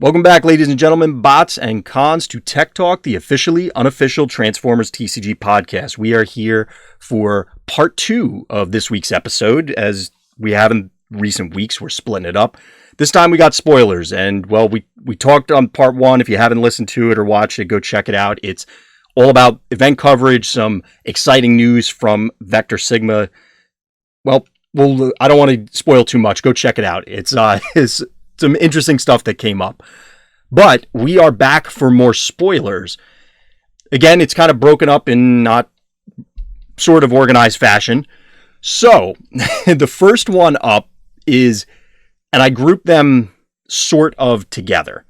Welcome back, ladies and gentlemen, bots and cons, to Tech Talk, the officially unofficial Transformers TCG podcast. We are here for part 2 of this week's episode. As we have in recent weeks, we're splitting it up. This time we got spoilers, and well, we talked on part 1. If you haven't listened to it or watched it, go check it out. It's all about event coverage, some exciting news from Vector Sigma. Well, I don't want to spoil too much. Go check it out. It's some interesting stuff that came up. But we are back for more spoilers. Again, it's kind of broken up in not sort of organized fashion. So, the first one up is, and I grouped them sort of together.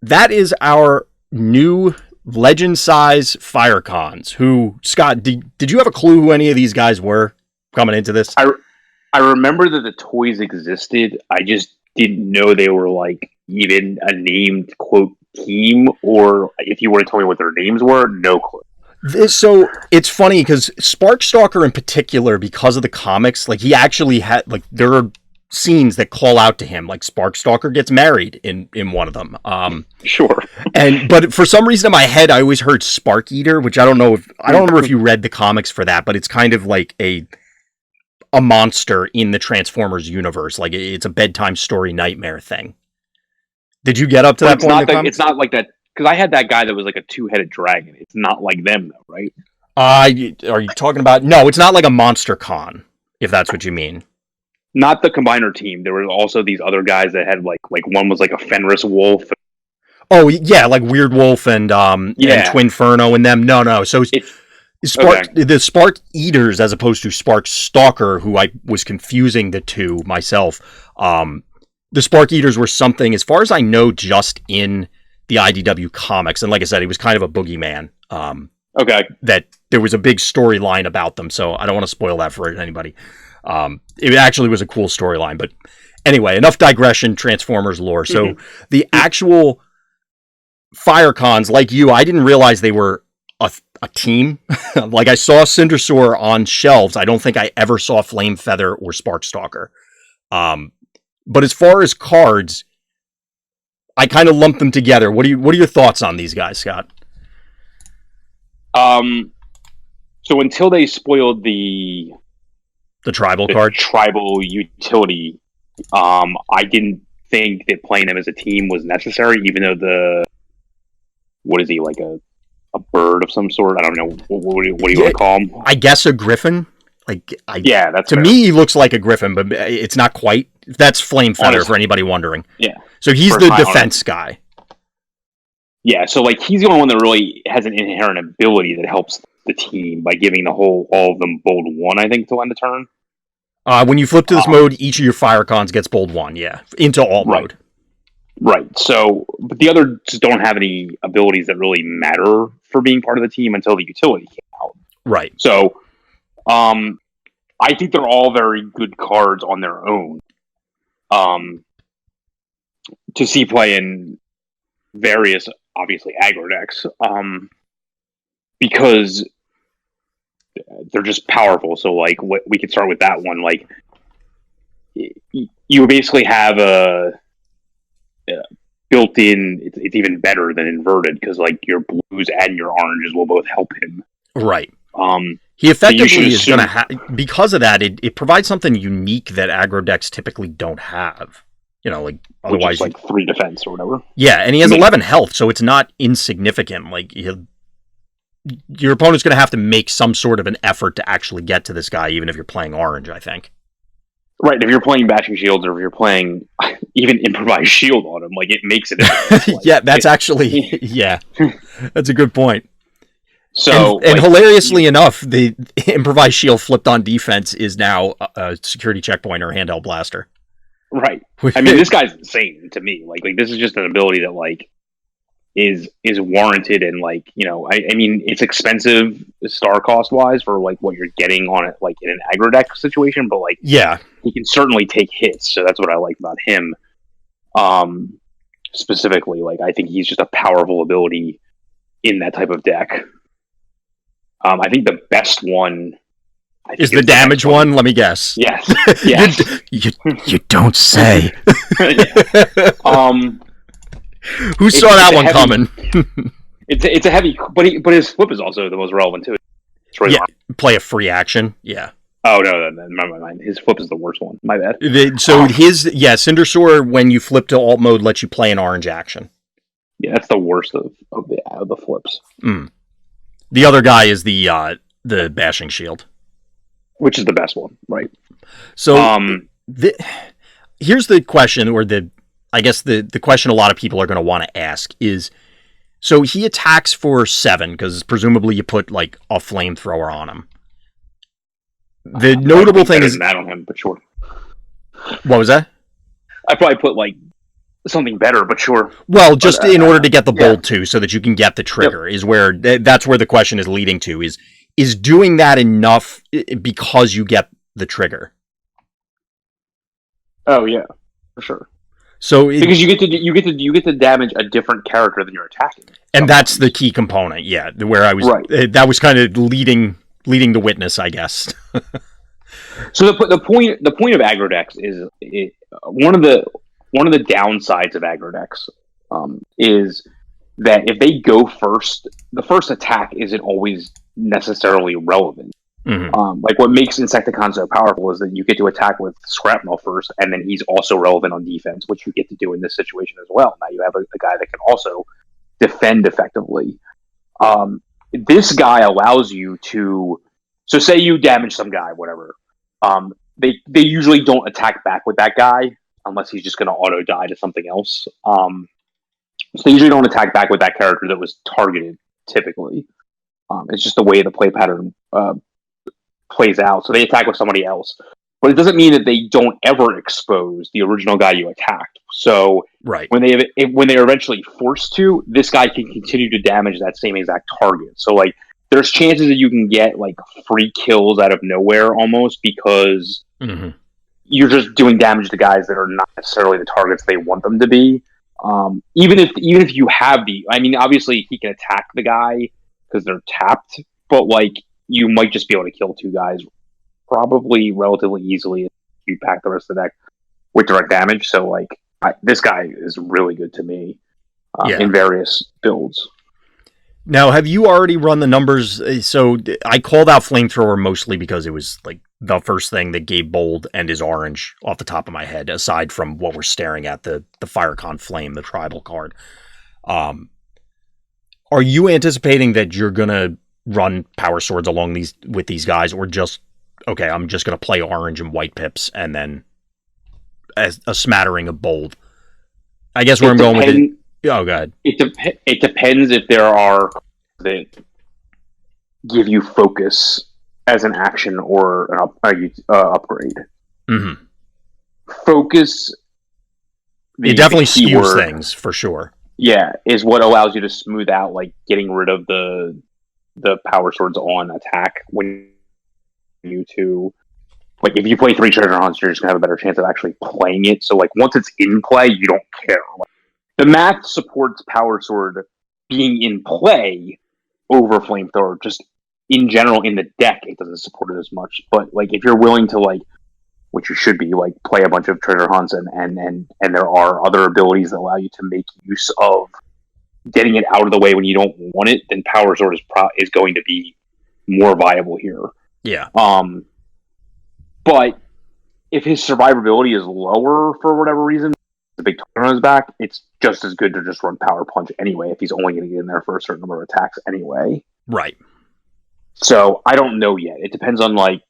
That is our new legend-size Firecons, who, Scott, did you have a clue who any of these guys were coming into this? I remember that the toys existed. I just didn't know they were like even a named quote team, or if you were to tell me what their names were, no clue. So it's funny because Sparkstalker in particular, because of the comics, like he actually had, like, there are scenes that call out to him, like Sparkstalker gets married in one of them. Sure. But for some reason in my head, I always heard Spark Eater, which I don't remember if you read the comics for that, but it's kind of like a monster in the Transformers universe. Like, it's a bedtime story nightmare thing. Did you get up to that point? It's not like that, because I had that guy that was like a two-headed dragon. It's not like them, though, right? Are you talking about? No, it's not like a Monster Con, if that's what you mean. Not the Combiner team. There were also these other guys that had like one was like a Fenris Wolf. Oh yeah, like Weird Wolf and Twinferno and them. No. So the Spark Eaters, as opposed to Spark Stalker, who I was confusing the two myself. The Spark Eaters were something, as far as I know, just in the IDW comics. And like I said, he was kind of a boogeyman. That there was a big storyline about them, so I don't want to spoil that for anybody. It actually was a cool storyline, but anyway, enough digression, Transformers lore. So the actual Firecons, like you, I didn't realize they were a team. Like, I saw Cindersaur on shelves. I don't think I ever saw Flame Feather or Sparkstalker. But as far as cards, I kind of lumped them together. What are your thoughts on these guys, Scott? So until they spoiled the tribal card, tribal utility, I didn't think that playing them as a team was necessary, even though what is he, like a bird of some sort? I don't know. What do you want to call him? I guess a griffin. That's to fair. me, he looks like a griffin, but it's not quite. That's Flame Feather, for anybody wondering. Yeah. So he's the defense guy. Yeah, so like he's the only one that really has an inherent ability that helps the team by giving all of them bold 1, I think, to end the turn. When you flip to this mode, each of your Firecons gets bold 1, into alt mode. Right. So, but the others don't have any abilities that really matter for being part of the team until the utility came out. Right. So, I think they're all very good cards on their own. To see play in various, obviously, aggro decks, because they're just powerful. So, like, we could start with that one. Like, you basically have a built-in. It's even better than inverted, because like your blues and your oranges will both help him. Right. He effectively is going to have, because of that, it provides something unique that aggro decks typically don't have. Like, otherwise, which is like 3 defense or whatever. Yeah, and he has 11 health, so it's not insignificant. Like, your opponent's going to have to make some sort of an effort to actually get to this guy, even if you're playing orange, I think. Right, if you're playing Bashing Shields, or if you're playing even Improvised Shield on him, like, it makes it. Yeah, that's actually, that's a good point. So, and hilariously enough, the Improvised Shield flipped on defense is now a security checkpoint or a handheld blaster. Right. I mean, this guy's insane to me. Like this is just an ability that like is warranted, and like, I mean, it's expensive star cost wise for like what you're getting on it, like in an aggro deck situation, but like, he can certainly take hits. So that's what I like about him. Specifically, like, I think he's just a powerful ability in that type of deck. I think the best one is the damage one. Let me guess. Yes. You don't say. Who saw that one coming? It's a heavy, but his flip is also the most relevant too. Yeah, play a free action. Yeah. Oh no, never mind. His flip is the worst one. My bad. Cinder Soar, when you flip to alt mode, lets you play an orange action. Yeah, that's the worst of the flips. The other guy is the bashing shield, which is the best one, right? So here's the question, or I guess the question a lot of people are going to want to ask is, so he attacks for 7 because presumably you put like a flamethrower on him. The notable thing is that on him, but sure. What was that? I probably put like something better, but sure. Well, just in order to get the bolt too, so that you can get the trigger, is where that's where the question is leading to. Is doing that enough because you get the trigger? Oh yeah, for sure. So because you get to damage a different character than you're attacking, and that's the key component. Yeah, where I was. Right. That was kind of leading the witness, I guess. So the point of Aggro Decks is one of the downsides of Aggro Decks is that if they go first, the first attack isn't always necessarily relevant. Mm-hmm. Like what makes Insecticon so powerful is that you get to attack with Shrapnel first, and then he's also relevant on defense, which you get to do in this situation as well. Now you have a guy that can also defend effectively. This guy allows you to, so say you damage some guy, whatever. They usually don't attack back with that guy unless he's just going to auto die to something else. So they usually don't attack back with that character that was targeted. Typically, it's just the way the play pattern plays out. So they attack with somebody else, but it doesn't mean that they don't ever expose the original guy you attacked. So when they're eventually forced to, this guy can continue to damage that same exact target. So like there's chances that you can get like free kills out of nowhere almost because you're just doing damage to guys that are not necessarily the targets they want them to be. Even if you have obviously he can attack the guy because they're tapped, but like you might just be able to kill 2 guys probably relatively easily if you pack the rest of the deck with direct damage. So like this guy is really good to me in various builds. Now, have you already run the numbers? So I called out Flamethrower mostly because it was like the first thing that gave bold and is orange off the top of my head, aside from what we're staring at, the Firecon Flame, the tribal card. Are you anticipating that you're going to run Power Swords along with these guys, or just, okay, I'm just going to play orange and white pips and then as a smattering of bold? I guess where I'm going with it. Oh, God. It depends if there are that give you focus as an action or an upgrade. Mm-hmm. Focus. It definitely skews things for sure. Yeah, is what allows you to smooth out like getting rid of the Power Swords on attack when you to like if you play 3 treasure hunts, you're just gonna have a better chance of actually playing it. So like once it's in play, you don't care. Like, the math supports Power Sword being in play over Flamethrower. Just in general, in the deck, it doesn't support it as much. But like, if you're willing to like, which you should be, like play a bunch of treasure hunts, and there are other abilities that allow you to make use of getting it out of the way when you don't want it, then Power Sword is going to be more viable here. Yeah. But if his survivability is lower for whatever reason, the big target on his back, it's just as good to just run Power Punch anyway if he's only going to get in there for a certain number of attacks anyway. Right. So I don't know yet. It depends on like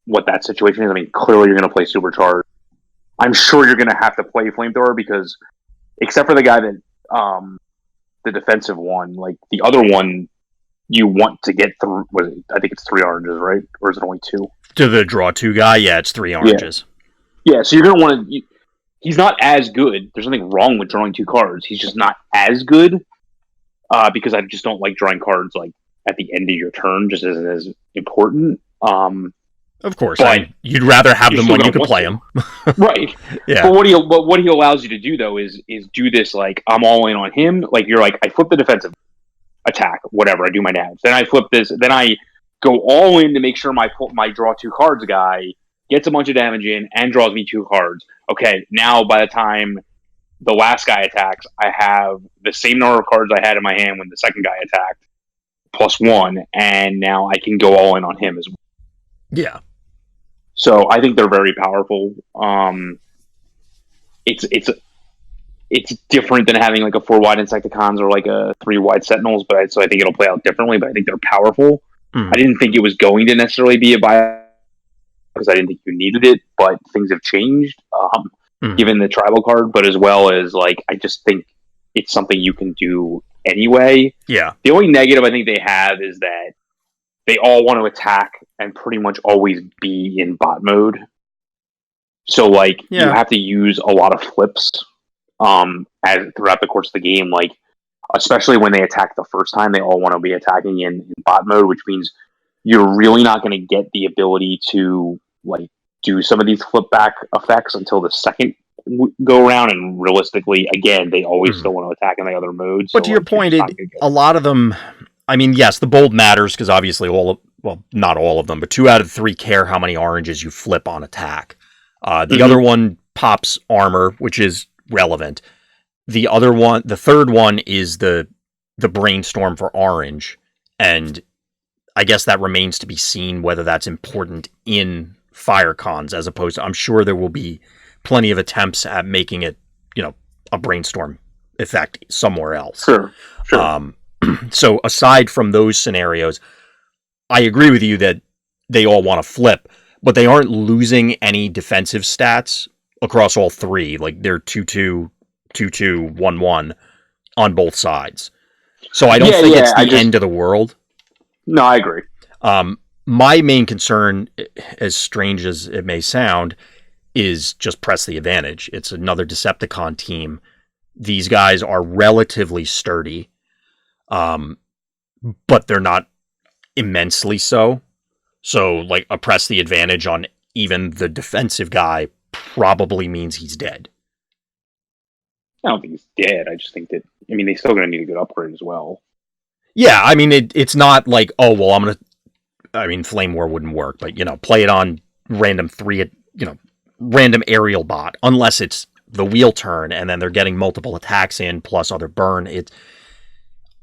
what that situation is. I mean, clearly you're going to play Supercharge. I'm sure you're going to have to play Flamethrower because, except for the guy that the defensive one, like the other one, you want to get through. I think it's 3 oranges, right? Or is it only 2? To the draw 2 guy, yeah, it's 3 oranges. Yeah, so you're going to want to. He's not as good. There's nothing wrong with drawing 2 cards. He's just not as good because I just don't like drawing cards like at the end of your turn. Just isn't as important. Of course, you'd rather have them when you can play them, right? Yeah. But what he allows you to do though is do this like I'm all in on him. Like you're like I flip the defensive attack, whatever. I do my damage. Then I flip this. Then I go all in to make sure my draw 2 cards guy gets a bunch of damage in and draws me 2 cards. Okay, now by the time the last guy attacks, I have the same number of cards I had in my hand when the second guy attacked, +1, and now I can go all in on him as well. Yeah. So I think they're very powerful. It's different than having like a 4-wide Insecticons or like a 3-wide Sentinels, so I think it'll play out differently. But I think they're powerful. I didn't think it was going to necessarily be a buy because I didn't think you needed it, but things have changed given the tribal card. But as well as like, I just think it's something you can do anyway. Yeah. The only negative I think they have is that they all want to attack and pretty much always be in bot mode. So like you have to use a lot of flips as throughout the course of the game, like especially when they attack the first time, they all want to be attacking in bot mode, which means you're really not going to get the ability to like do some of these flip back effects until the second go around. And realistically, again, they always still want to attack in the other modes. But to your point, a lot of them, I mean, yes, the bold matters because obviously not all of them, but 2 out of 3 care how many oranges you flip on attack. The other one pops armor, which is relevant. The third one is the brainstorm for orange, and I guess that remains to be seen whether that's important in Firecons as opposed to, I'm sure there will be plenty of attempts at making it, a brainstorm effect somewhere else. Sure. So aside from those scenarios, I agree with you that they all want to flip, but they aren't losing any defensive stats across all 3. Like they're 2-2, 2-2, 1-1 on both sides. So I don't think it's the end of the world. No, I agree. My main concern, as strange as it may sound, is just press the advantage. It's another Decepticon team. These guys are relatively sturdy, but they're not immensely so. So, like, a press the advantage on even the defensive guy probably means he's dead. I don't think he's dead. I just think that, they're still going to need a good upgrade as well. Yeah, it's not like, oh, well, Flame War wouldn't work, but, play it on random random aerial bot, unless it's the wheel turn and then they're getting multiple attacks in plus other burn.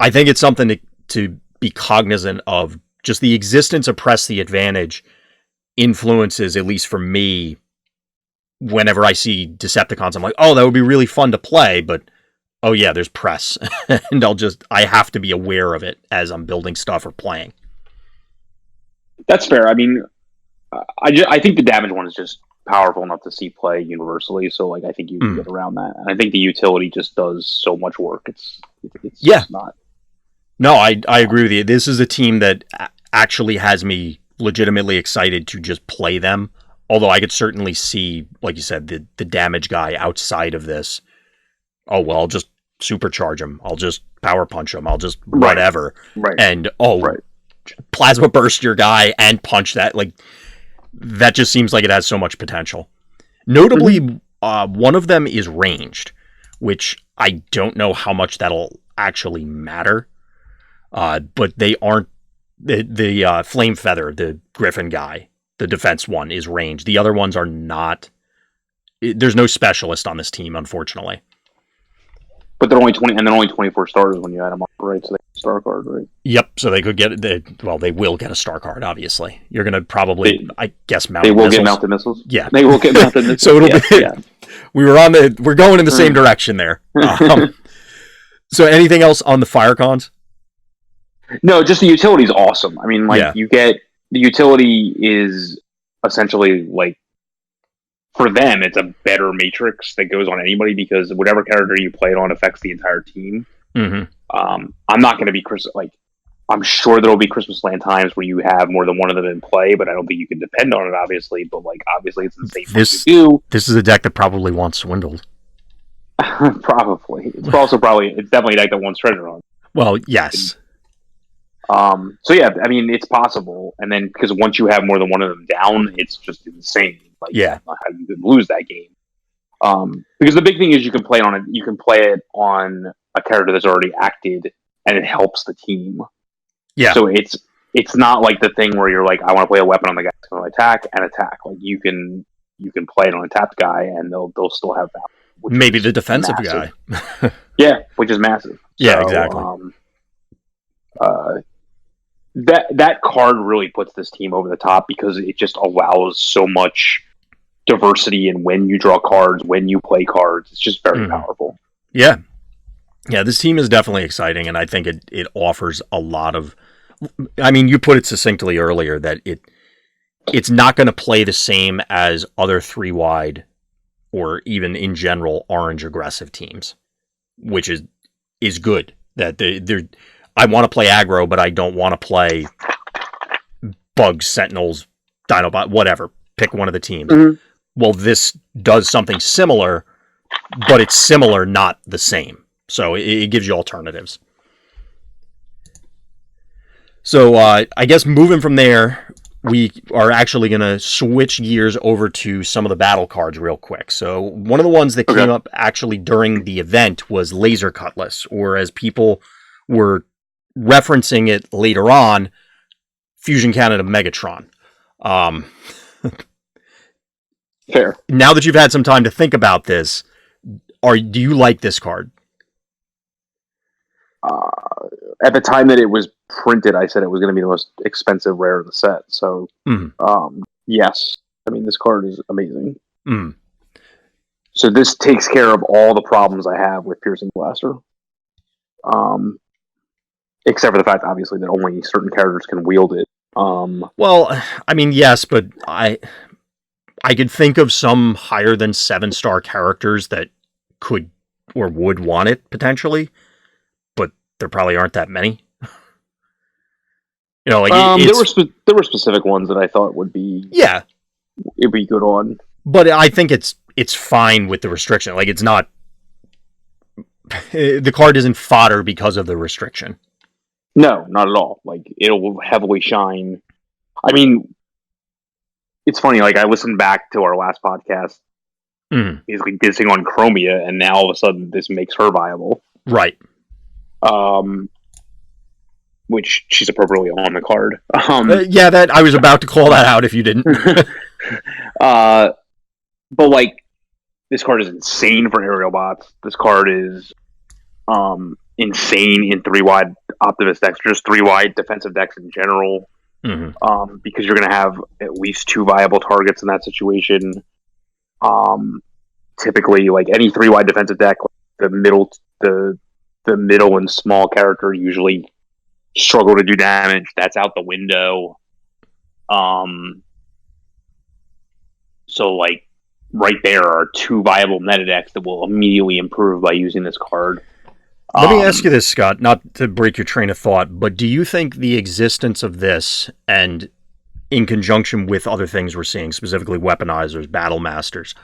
I think it's something to be cognizant of. Just the existence of press the advantage influences, at least for me, whenever I see Decepticons, I'm like, oh, that would be really fun to play, but oh yeah, there's press. And I have to be aware of it as I'm building stuff or playing. That's fair. I think the damage one is just powerful enough to see play universally, so like I think you can get around that. And I think the utility just does so much work. It's just not. No, I agree with you. This is a team that actually has me legitimately excited to just play them. Although I could certainly see, like you said, the damage guy outside of this. Oh, well, I'll just supercharge him. I'll just power punch him. I'll just whatever. Right. And, plasma burst your guy and punch that. Like, that just seems like it has so much potential. Notably, one of them is ranged, which I don't know how much that'll actually matter. But they aren't the Flame Feather, the Griffin guy, the defense one is ranged. The other ones are not. There's no specialist on this team, unfortunately. But they're only 20, and they're only 24 stars when you add them up, right? So they get a star card, right? Yep. So they could get they will get a star card. Obviously, you're going to probably, I guess, mount. They will get mounted missiles. Yeah, they will get mounted missiles. So it'll be. Yeah. We're going in the same direction there. So anything else on the Firecons? No, just the utility is awesome. You get the utility is essentially like, for them, it's a better matrix that goes on anybody because whatever character you play it on affects the entire team. Mm-hmm. I'm not going to be I'm sure there will be Christmas Land times where you have more than one of them in play, but I don't think you can depend on it, obviously. But obviously, it's the same thing to do. This is a deck that probably wants Swindled. Probably. It's definitely a deck that wants Treasure on. Well, yes. So yeah, it's possible, and then because once you have more than one of them down, it's just insane. How you could lose that game. Because the big thing is you can play it on a character that's already acted, and it helps the team. Yeah. So it's not like the thing where you're like, I want to play a weapon on the guy that's going to attack. Like you can play it on a tapped guy, and they'll still have that. Maybe the defensive massive. guy. Yeah, which is massive. Yeah, So, exactly. That card really puts this team over the top because it just allows so much diversity in when you draw cards, when you play cards. It's just very powerful. Yeah. Yeah, this team is definitely exciting, and I think it offers a lot of... I mean, you put it succinctly earlier that it's not going to play the same as other 3-wide or even in general orange aggressive teams, which is good. That they're I want to play aggro, but I don't want to play Bugs, Sentinels, Dinobot, whatever. Pick one of the teams. Well, this does something similar, but it's similar, not the same. So it gives you alternatives. So I guess moving from there, we are actually going to switch gears over to some of the battle cards real quick. So one of the ones that came up actually during the event was Laser Cutlass, or as people were referencing it later on, Fusion Cannon of Megatron. Fair. Now that you've had some time to think about this, do you like this card? At the time that it was printed, I said it was going to be the most expensive rare in the set. So, yes. I mean, this card is amazing. So this takes care of all the problems I have with Piercing Blaster. Except for the fact, obviously, that only certain characters can wield it. Well, I mean, yes, but I could think of some higher than 7-star characters that could or would want it, potentially. But there probably aren't that many. You know, like there were specific ones that I thought would be it'd be good on. But I think it's fine with the restriction. Like, it's not... the card isn't fodder because of the restriction. No, not at all. Like, it'll heavily shine. I mean, it's funny, like, I listened back to our last podcast, basically dissing on Chromia, and now all of a sudden this makes her viable. Right. Which she's appropriately on the card. Yeah, that I was about to call that out if you didn't. But, like, this card is insane for aerial bots. This card is insane in 3-wide Optimus decks, just 3-wide defensive decks in general. Because you're going to have at least 2 viable targets in that situation. Typically, like, any 3-wide defensive deck, the middle and small character usually struggle to do damage. That's out the window. So, like, right there are 2 viable meta decks that will immediately improve by using this card. Let me ask you this, Scott, not to break your train of thought, but do you think the existence of this, and in conjunction with other things we're seeing, specifically weaponizers, battle masters,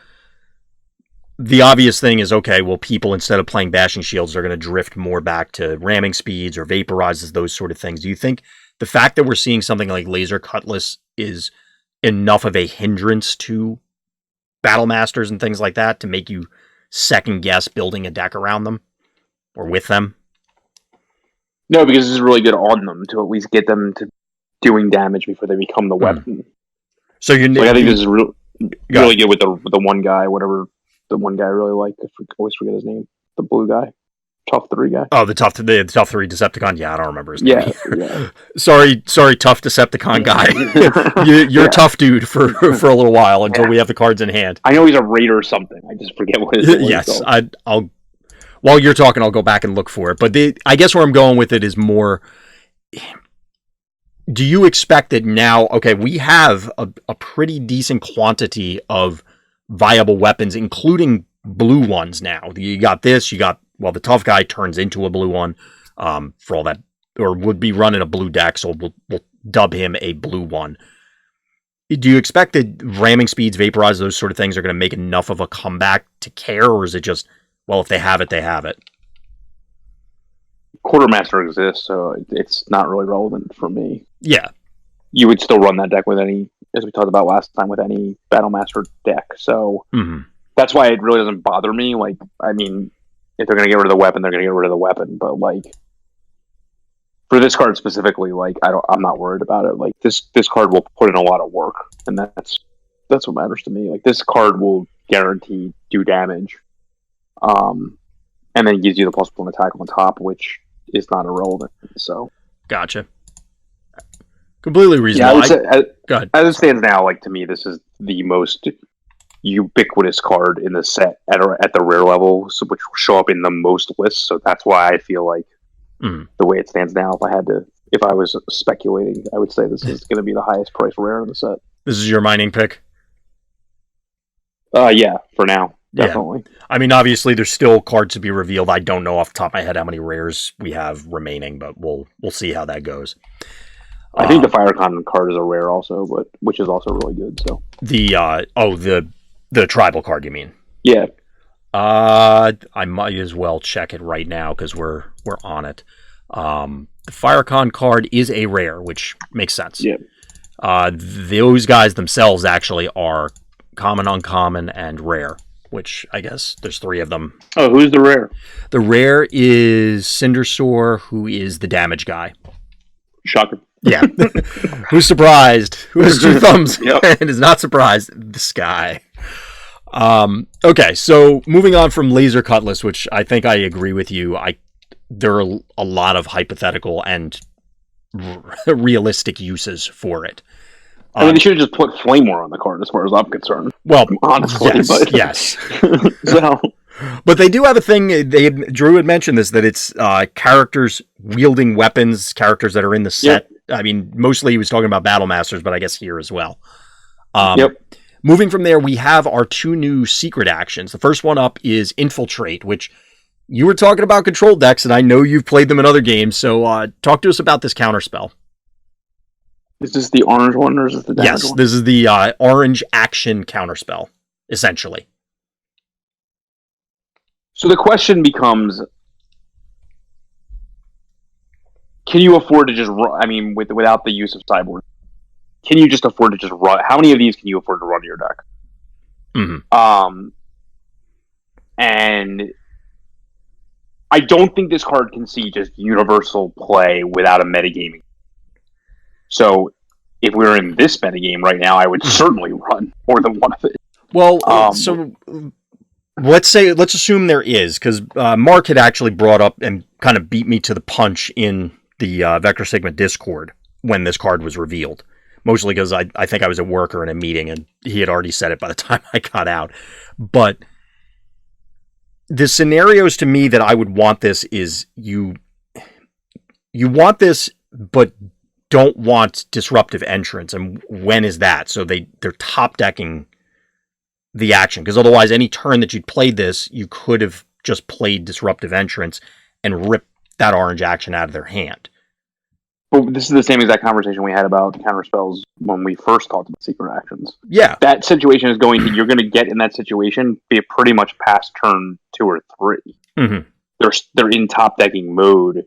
the obvious thing is, okay, well, people, instead of playing bashing shields, are going to drift more back to ramming speeds or vaporizes, those sort of things. Do you think the fact that we're seeing something like Laser Cutlass is enough of a hindrance to battle masters and things like that to make you second guess building a deck around them or with them? No, because this is really good on them to at least get them to doing damage before they become the weapon. So I think this is really good with the one guy, whatever the one guy I really like. I always forget his name. The blue guy. Tough 3 guy. Oh, the tough 3 Decepticon. Yeah, I don't remember his name. Yeah. Sorry, tough Decepticon guy. You're a tough dude for a little while until we have the cards in hand. I know he's a raider or something. I just forget what his name is. Yes, I'll. While you're talking, I'll go back and look for it. But I guess where I'm going with it is more... Do you expect that now... Okay, we have a pretty decent quantity of viable weapons, including blue ones now. You got this, well, the tough guy turns into a blue one for all that, or would be running a blue deck, so we'll dub him a blue one. Do you expect that ramming speeds, vaporize, those sort of things are going to make enough of a comeback to care, or is it just, well, if they have it, they have it? Quartermaster exists, so it's not really relevant for me. Yeah. You would still run that deck with any, as we talked about last time, with any Battlemaster deck, so that's why it really doesn't bother me. Like, I mean, if they're going to get rid of the weapon, they're going to get rid of the weapon, but, like, for this card specifically, like, I'm not worried about it. Like, this card will put in a lot of work, and that's what matters to me. Like, this card will guarantee do damage. And then gives you the +1 attack on top, which is not irrelevant. So, gotcha. Completely reasonable. Yeah, I would say, go ahead. As it stands now, like to me, this is the most ubiquitous card in the set at the rare level, which will show up in the most lists. So that's why I feel like the way it stands now, if I was speculating, I would say this is going to be the highest price rare in the set. This is your mining pick? Yeah, for now. Definitely. Yeah. I mean, obviously, there's still cards to be revealed. I don't know off the top of my head how many rares we have remaining, but we'll see how that goes. I think the Firecon card is a rare also, but which is also really good. So the tribal card, you mean? Yeah. I might as well check it right now because we're on it. The Firecon card is a rare, which makes sense. Yeah. Those guys themselves actually are common, uncommon, and rare, which I guess there's 3 of them. Oh, who's the rare? The rare is Cindersaur, who is the damage guy. Shocker. Yeah. Who's surprised? Who has 2 thumbs Yep. and is not surprised? This guy. Okay, so moving on from Laser Cutlass, which I think I agree with you. There are a lot of hypothetical and realistic uses for it. I mean, they should have just put Flame War on the card, as far as I'm concerned. Well, honestly, yes. So, but they do have a thing. Drew had mentioned this, that it's characters wielding weapons, characters that are in the set. Yep. I mean, mostly he was talking about Battle Masters, but I guess here as well. Yep. Moving from there, we have our 2 new secret actions. The first one up is Infiltrate, which you were talking about control decks, and I know you've played them in other games. So talk to us about this counterspell. Is this the orange one, or is this the damage one? Yes, this is the orange action counterspell, essentially. So the question becomes, can you afford to just run, I mean, without the use of Cyborg, can you just afford to just run? How many of these can you afford to run in your deck? Mm-hmm. And I don't think this card can see just universal play without a metagaming. So if we were in this metagame right now, I would certainly run more than one of it. Well, so let's assume there is, because Mark had actually brought up and kind of beat me to the punch in the Vector Sigma Discord when this card was revealed. Mostly because I think I was at work or in a meeting, and he had already said it by the time I got out. But the scenarios to me that I would want this is you want this, but don't want disruptive entrance. And when is that? So they're top decking the action, because otherwise any turn that you'd played this, you could have just played disruptive entrance and ripped that orange action out of their hand. But this is the same exact conversation we had about counterspells when we first talked about secret actions. Yeah. That situation is you're going to get in that situation, be pretty much past turn 2 or 3. Mm-hmm. They're in top decking mode.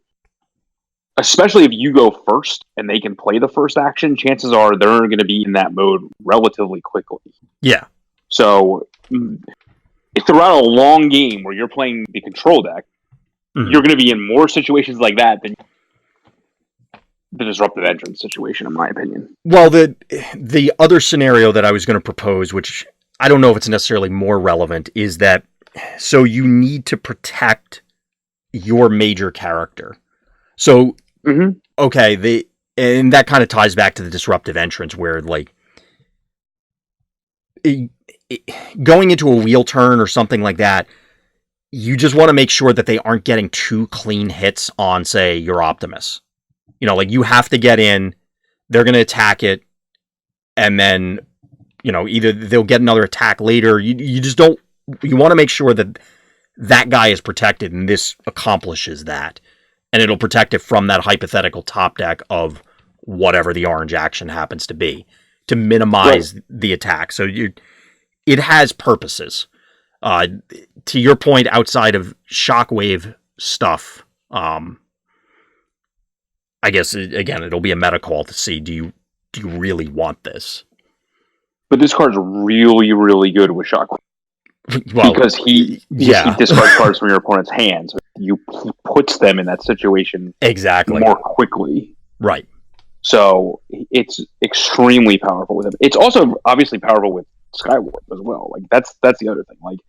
Especially if you go first and they can play the first action, chances are they're going to be in that mode relatively quickly. Yeah. So if throughout a long game where you're playing the control deck, you're going to be in more situations like that than the disruptive entrance situation, in my opinion. Well, the other scenario that I was going to propose, which I don't know if it's necessarily more relevant, is that so you need to protect your major character. So, okay, and that kind of ties back to the disruptive entrance, where like going into a wheel turn or something like that, you just want to make sure that they aren't getting 2 clean hits on, say, your Optimus. You know, like you have to get in, they're going to attack it, and then, you know, either they'll get another attack later. You just don't, you want to make sure that that guy is protected, and this accomplishes that. And it'll protect it from that hypothetical top deck of whatever the orange action happens to be, to minimize the attack. So it has purposes. To your point, outside of shockwave stuff, I guess, again, it'll be a meta call to see, do you really want this? But this card's really, really good with Shockwave. Well, because he discards cards from your opponent's hands. He puts them in that situation exactly more quickly. Right. So it's extremely powerful with him. It's also obviously powerful with Skywarp as well. Like that's the other thing. Like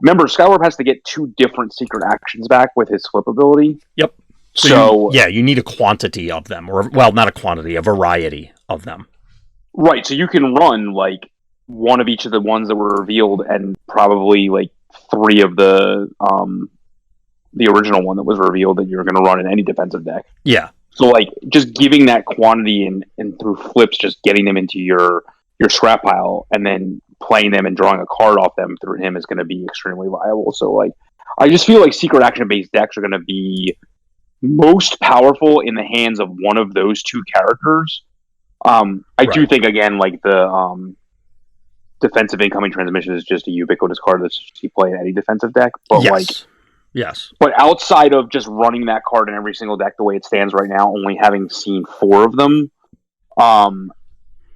remember, Skywarp has to get 2 different secret actions back with his flip ability. Yep. So you need a quantity of them, or not a quantity, a variety of them. Right. So you can run like one of each of the ones that were revealed, and probably like 3 of the original one that was revealed that you're going to run in any defensive deck. Yeah. So like just giving that quantity and through flips, just getting them into your scrap pile, and then playing them and drawing a card off them through him is going to be extremely viable. So like, I just feel like secret action based decks are going to be most powerful in the hands of one of those 2 characters. I do think, again, like the defensive incoming transmission is just a ubiquitous card that you play in any defensive deck. But yes. But outside of just running that card in every single deck the way it stands right now, only having seen 4 of them,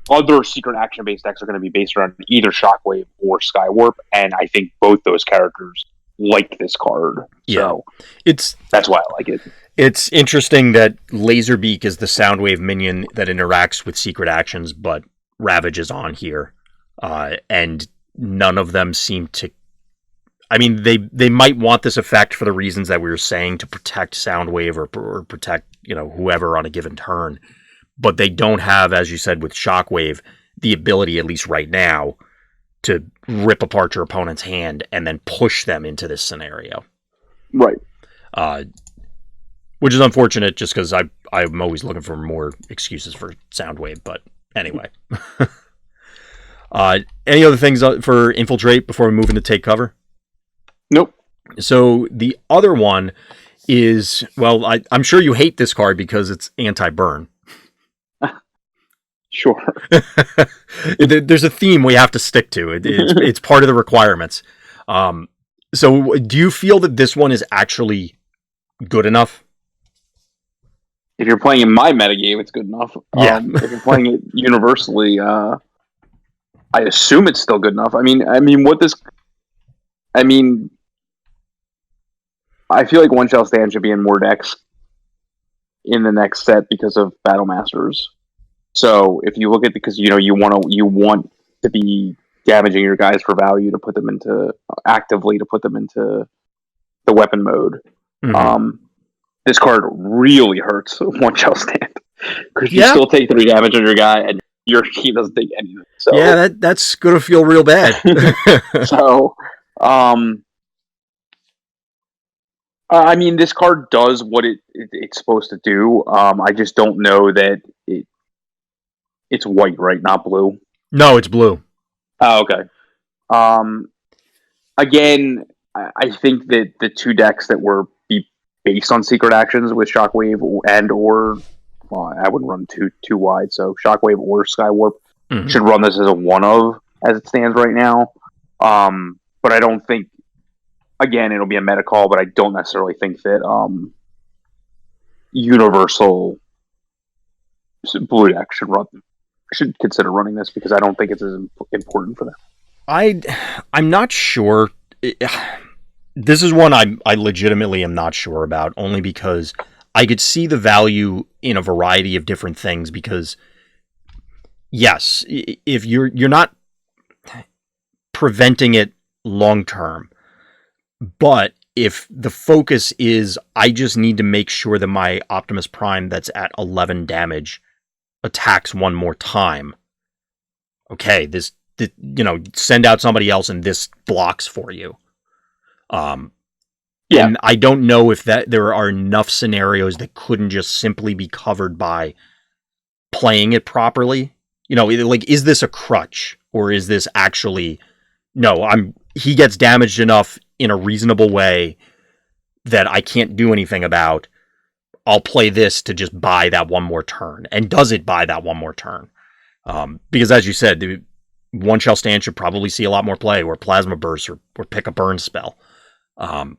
other secret action based decks are going to be based around either Shockwave or Skywarp, and I think both those characters like this card. Yeah. So that's why I like it. It's interesting that Laserbeak is the Soundwave minion that interacts with secret actions, but Ravage is on here. And none of them seem to... I mean, they might want this effect for the reasons that we were saying, to protect Soundwave or protect, whoever on a given turn. But they don't have, as you said, with Shockwave, the ability, at least right now, to rip apart your opponent's hand and then push them into this scenario. Right. Which is unfortunate, just because I'm always looking for more excuses for Soundwave. But anyway. Any other things for Infiltrate before we move into Take Cover? Nope. So the other one is, well, I'm sure you hate this card because it's anti-burn. Sure. There's a theme we have to stick to. It's part of the requirements. So do you feel that this one is actually good enough? If you're playing in my metagame, it's good enough. Yeah. If you're playing it universally, I assume it's still good enough. I feel like One Shell Stand should be in more decks in the next set because of Battle Masters. So if you look at, because you want to be damaging your guys for value to put them into the weapon mode. Mm-hmm. This card really hurts One Shell Stand because you still take 3 damage on your guy and your team doesn't take anything. So yeah, that's gonna feel real bad. So, this card does what it's supposed to do. I just don't know that it's white, right? Not blue. No, it's blue. Oh, okay. Again, I think that the 2 decks that were based on secret actions with Shockwave I wouldn't run too wide, so Shockwave or Skywarp should run this as a one of as it stands right now. But I don't think, again, it'll be a meta call, but I don't necessarily think that Universal Blue Deck should consider running this, because I don't think it's as important for them. I'm not sure. This is one I legitimately am not sure about, only because I could see the value in a variety of different things, because yes, if you're not preventing it long term, but if the focus is, I just need to make sure that my Optimus Prime that's at 11 damage attacks one more time. Okay, send out somebody else and this blocks for you. And I don't know if there are enough scenarios that couldn't just simply be covered by playing it properly. Is this a crutch, or is this actually, he gets damaged enough in a reasonable way that I can't do anything about. I'll play this to just buy that one more turn. And does it buy that one more turn? Because as you said, the One Shell Stand should probably see a lot more play, or Plasma Burst, or pick a burn spell. Well,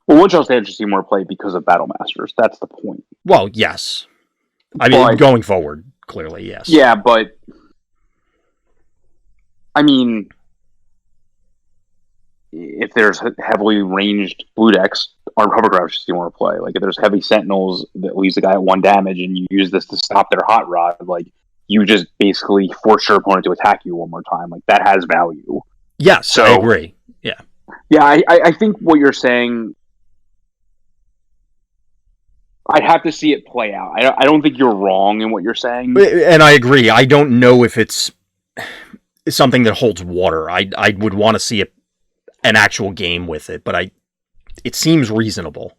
One Shell Stand should see more play because of Battle Masters. That's the point. Well, yes. Going forward, clearly, yes. Yeah, but if there's heavily ranged blue decks, Armed Hovercraft should see more play. Like, if there's heavy Sentinels that leaves the guy at 1 damage and you use this to stop their Hot Rod, you just basically force your opponent to attack you one more time. That has value. Yes, I agree. Yeah. Yeah, I think what you're saying, I'd have to see it play out. I don't think you're wrong in what you're saying. And I agree. I don't know if it's something that holds water. I would want to see an actual game with it, but it seems reasonable.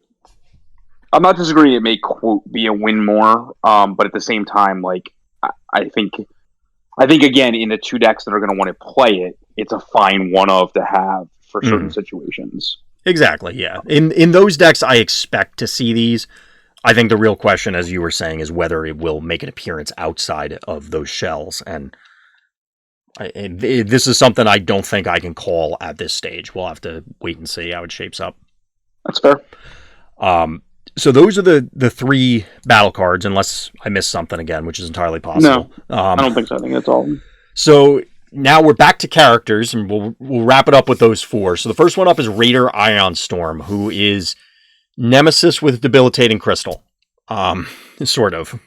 I'm not disagreeing. It may quote be a win more, but at the same time, like I think again in the two decks that are going to want to play it, it's a fine one of to have for certain situations. Exactly. Yeah. In those decks, I expect to see these. I think the real question, as you were saying, is whether it will make an appearance outside of those shells, and this is something I don't think I can call at this stage. We'll have to wait and see how it shapes up. That's fair. So those are the three battle cards, unless I missed something again, which is entirely possible. No, I don't think so. I think that's all. So now we're back to characters, and we'll wrap it up with those four. So the first one up is Raider Ion Storm, who is Nemesis with Debilitating Crystal. Sort of.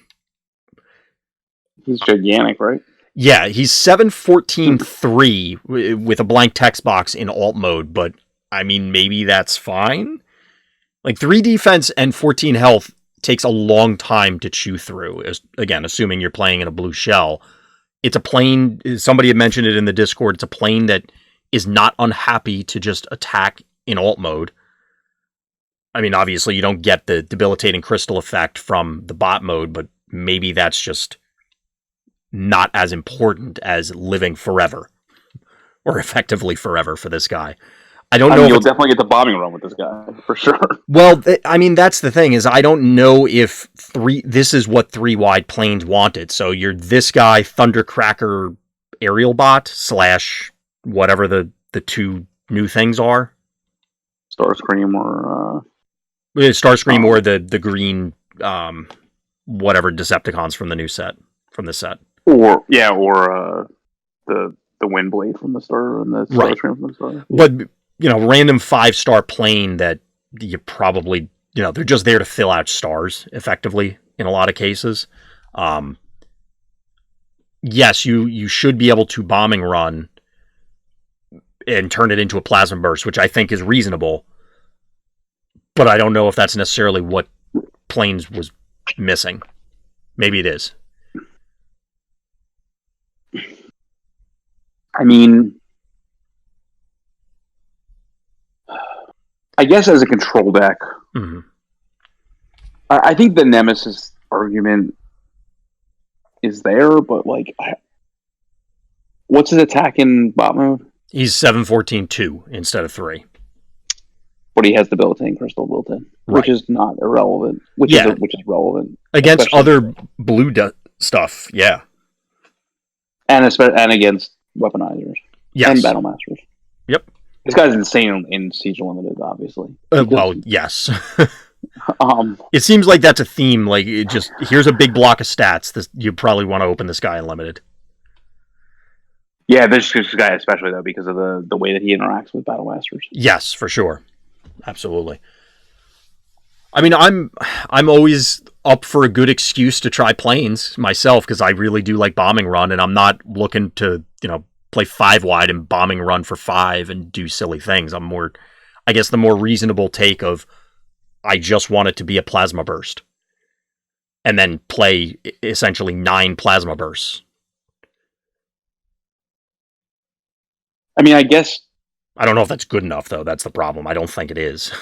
He's gigantic, right? Yeah, he's 7/14/3 with a blank text box in alt mode, but I mean, maybe that's fine. Like 3 defense and 14 health takes a long time to chew through. Again, assuming you're playing in a blue shell. It's a plane, somebody had mentioned it in the Discord, it's a plane that is not unhappy to just attack in alt mode. I mean, obviously you don't get the debilitating crystal effect from the bot mode, but maybe that's just not as important as living forever. Or effectively forever for this guy. I don't know. You'll definitely get the bombing run with this guy, for sure. Well, I mean, that's the thing, is I don't know if this is what 3 wide planes wanted. So you're this guy, Thundercracker aerial bot / whatever the 2 new things are. Starscream or... Starscream or the green, whatever Decepticons from the new set, from the set. Or the Windblade from the Star and the Starscream from the Star. Yeah. But... random 5-star plane that you probably, they're just there to fill out stars, effectively, in a lot of cases. Yes, you should be able to bombing run and turn it into a plasma burst, which I think is reasonable. But I don't know if that's necessarily what planes was missing. Maybe it is. I mean... I guess as a control deck, I think the Nemesis argument is there, but what's his attack in bot mode? He's 7/14/2 instead of 3. But he has the built-in crystal built in, which is not irrelevant. Which is relevant against other blue stuff. Yeah, and against weaponizers, and battle masters. Yep. This guy's insane in Siege Limited, obviously. Well, yes. It seems like that's a theme. Like, here's a big block of stats. You probably want to open this guy in Limited. Yeah, this guy especially, though, because of the way that he interacts with Battle Masters. Yes, for sure. Absolutely. I mean, I'm always up for a good excuse to try planes myself, because I really do like bombing run, and I'm not looking to, play 5 wide and bombing run for 5 and do silly things. I'm more, I guess, the more reasonable take of I just want it to be a plasma burst and then play essentially 9 plasma bursts. I mean, I guess I don't know if that's good enough, though. That's the problem. I don't think it is.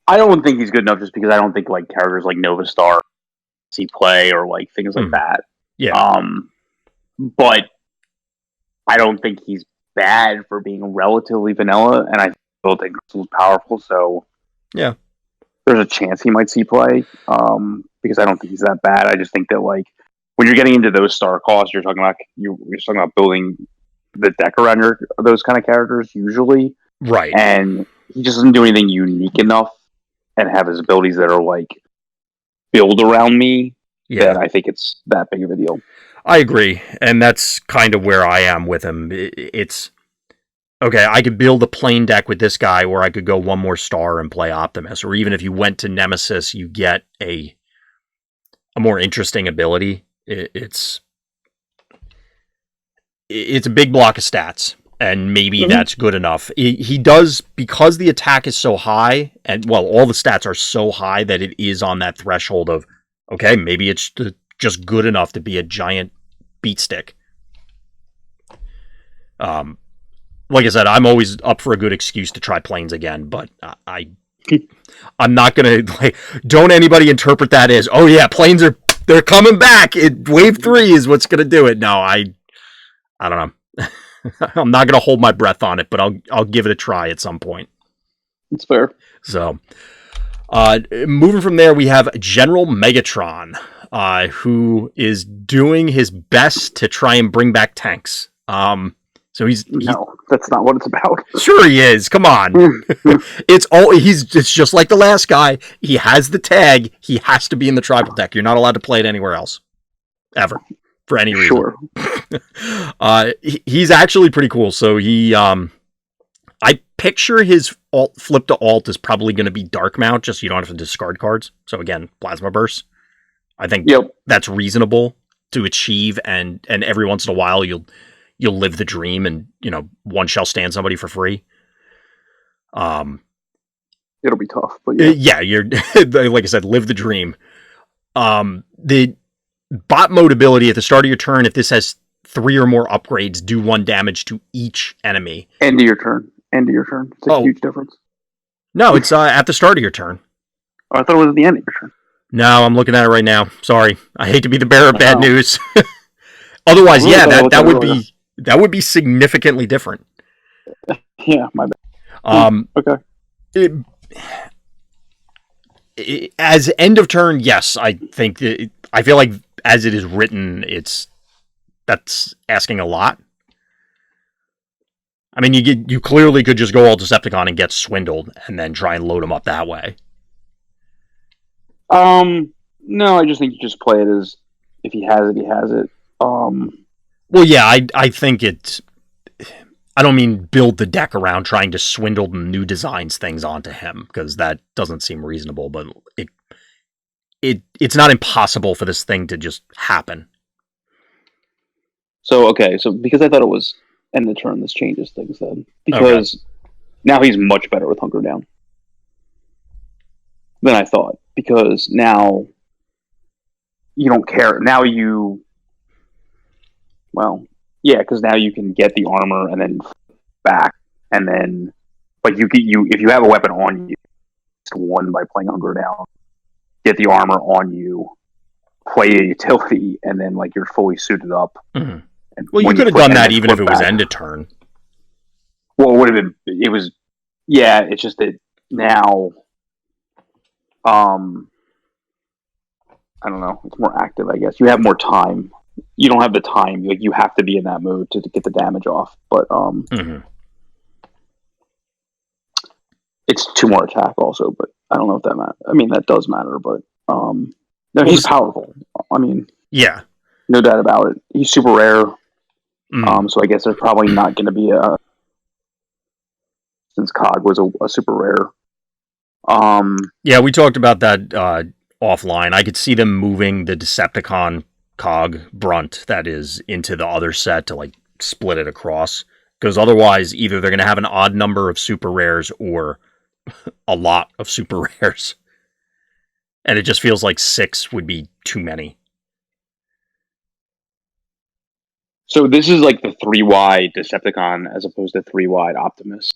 I don't think he's good enough, just because I don't think characters like Nova Star see play or things like that. Yeah. But I don't think he's bad for being relatively vanilla, and I still think Crystal's powerful, so yeah, there's a chance he might see play, because I don't think he's that bad. I just think that when you're getting into those star costs, you're talking about building the deck around those kind of characters usually, right? And he just doesn't do anything unique enough and have his abilities that are build around me. Yeah, that I think it's that big of a deal. I agree, and that's kind of where I am with him. It's okay, I could build a plain deck with this guy where I could go 1 more star and play Optimus, or even if you went to Nemesis, you get a more interesting ability. It's a big block of stats, And maybe that's good enough. He does, because the attack is so high, and well, all the stats are so high that it is on that threshold of, okay, maybe it's just good enough to be a giant beat stick. Like I said, I'm always up for a good excuse to try planes again, but I'm not gonna don't anybody interpret that as, oh yeah, planes they're coming back. Wave 3 is what's gonna do it. No, I don't know. I'm not going to hold my breath on it, but I'll give it a try at some point. It's fair. So, moving from there, we have General Megatron, who is doing his best to try and bring back tanks. So no, that's not what it's about. Sure he is. Come on. It's just like the last guy. He has the tag. He has to be in the tribal deck. You're not allowed to play it anywhere else. Ever. For any reason. Sure. He's actually pretty cool. So I picture his flip to alt is probably going to be Dark Mount, just so you don't have to discard cards. So again, Plasma Burst. I think that's reasonable to achieve, and every once in a while you'll live the dream, and one shall stand somebody for free. It'll be tough, but yeah, you're like I said, live the dream. The bot mode ability at the start of your turn, if this has 3 or more upgrades, do 1 damage to each enemy. End of your turn. It's a huge difference. No, it's at the start of your turn. Oh, I thought it was at the end of your turn. No, I'm looking at it right now. Sorry. I hate to be the bearer of bad news. Otherwise, yeah, that would be significantly different. Yeah, my bad. Okay. As end of turn, yes, I think I feel like as it is written, that's asking a lot. I mean, you clearly could just go all Decepticon and get swindled, and then try and load them up that way. No, I just think you just play it as if he has it, he has it. Well, yeah, I think it's. I don't mean build the deck around trying to swindle new designs things onto him, because that doesn't seem reasonable, but it's not impossible for this thing to just happen. So because I thought it was end of turn, this changes things then. Because now he's much better with Hunker Down than I thought. Because now you don't care. Now because now you can get the armor and then back, and then, but if you have a weapon on you, it's 1 by playing Hunker Down, get the armor on you, play a utility, and then you're fully suited up. Mm-hmm. Well, you could have done that even if it was end of turn. Well, it would have been. It was. Yeah, it's just that now. I don't know. It's more active, I guess. You have more time. You don't have the time. You have to be in that mode to get the damage off. But it's 2 more attack also. But I don't know if that matters. I mean, that does matter. But no, he's powerful. I mean, yeah, no doubt about it. He's super rare. So I guess there's probably not going to be since COG was a super rare. Yeah, we talked about that offline. I could see them moving the Decepticon COG brunt that is into the other set to split it across, because otherwise either they're going to have an odd number of super rares or a lot of super rares, and it just feels like 6 would be too many. So this is the 3-wide Decepticon as opposed to 3-wide Optimus.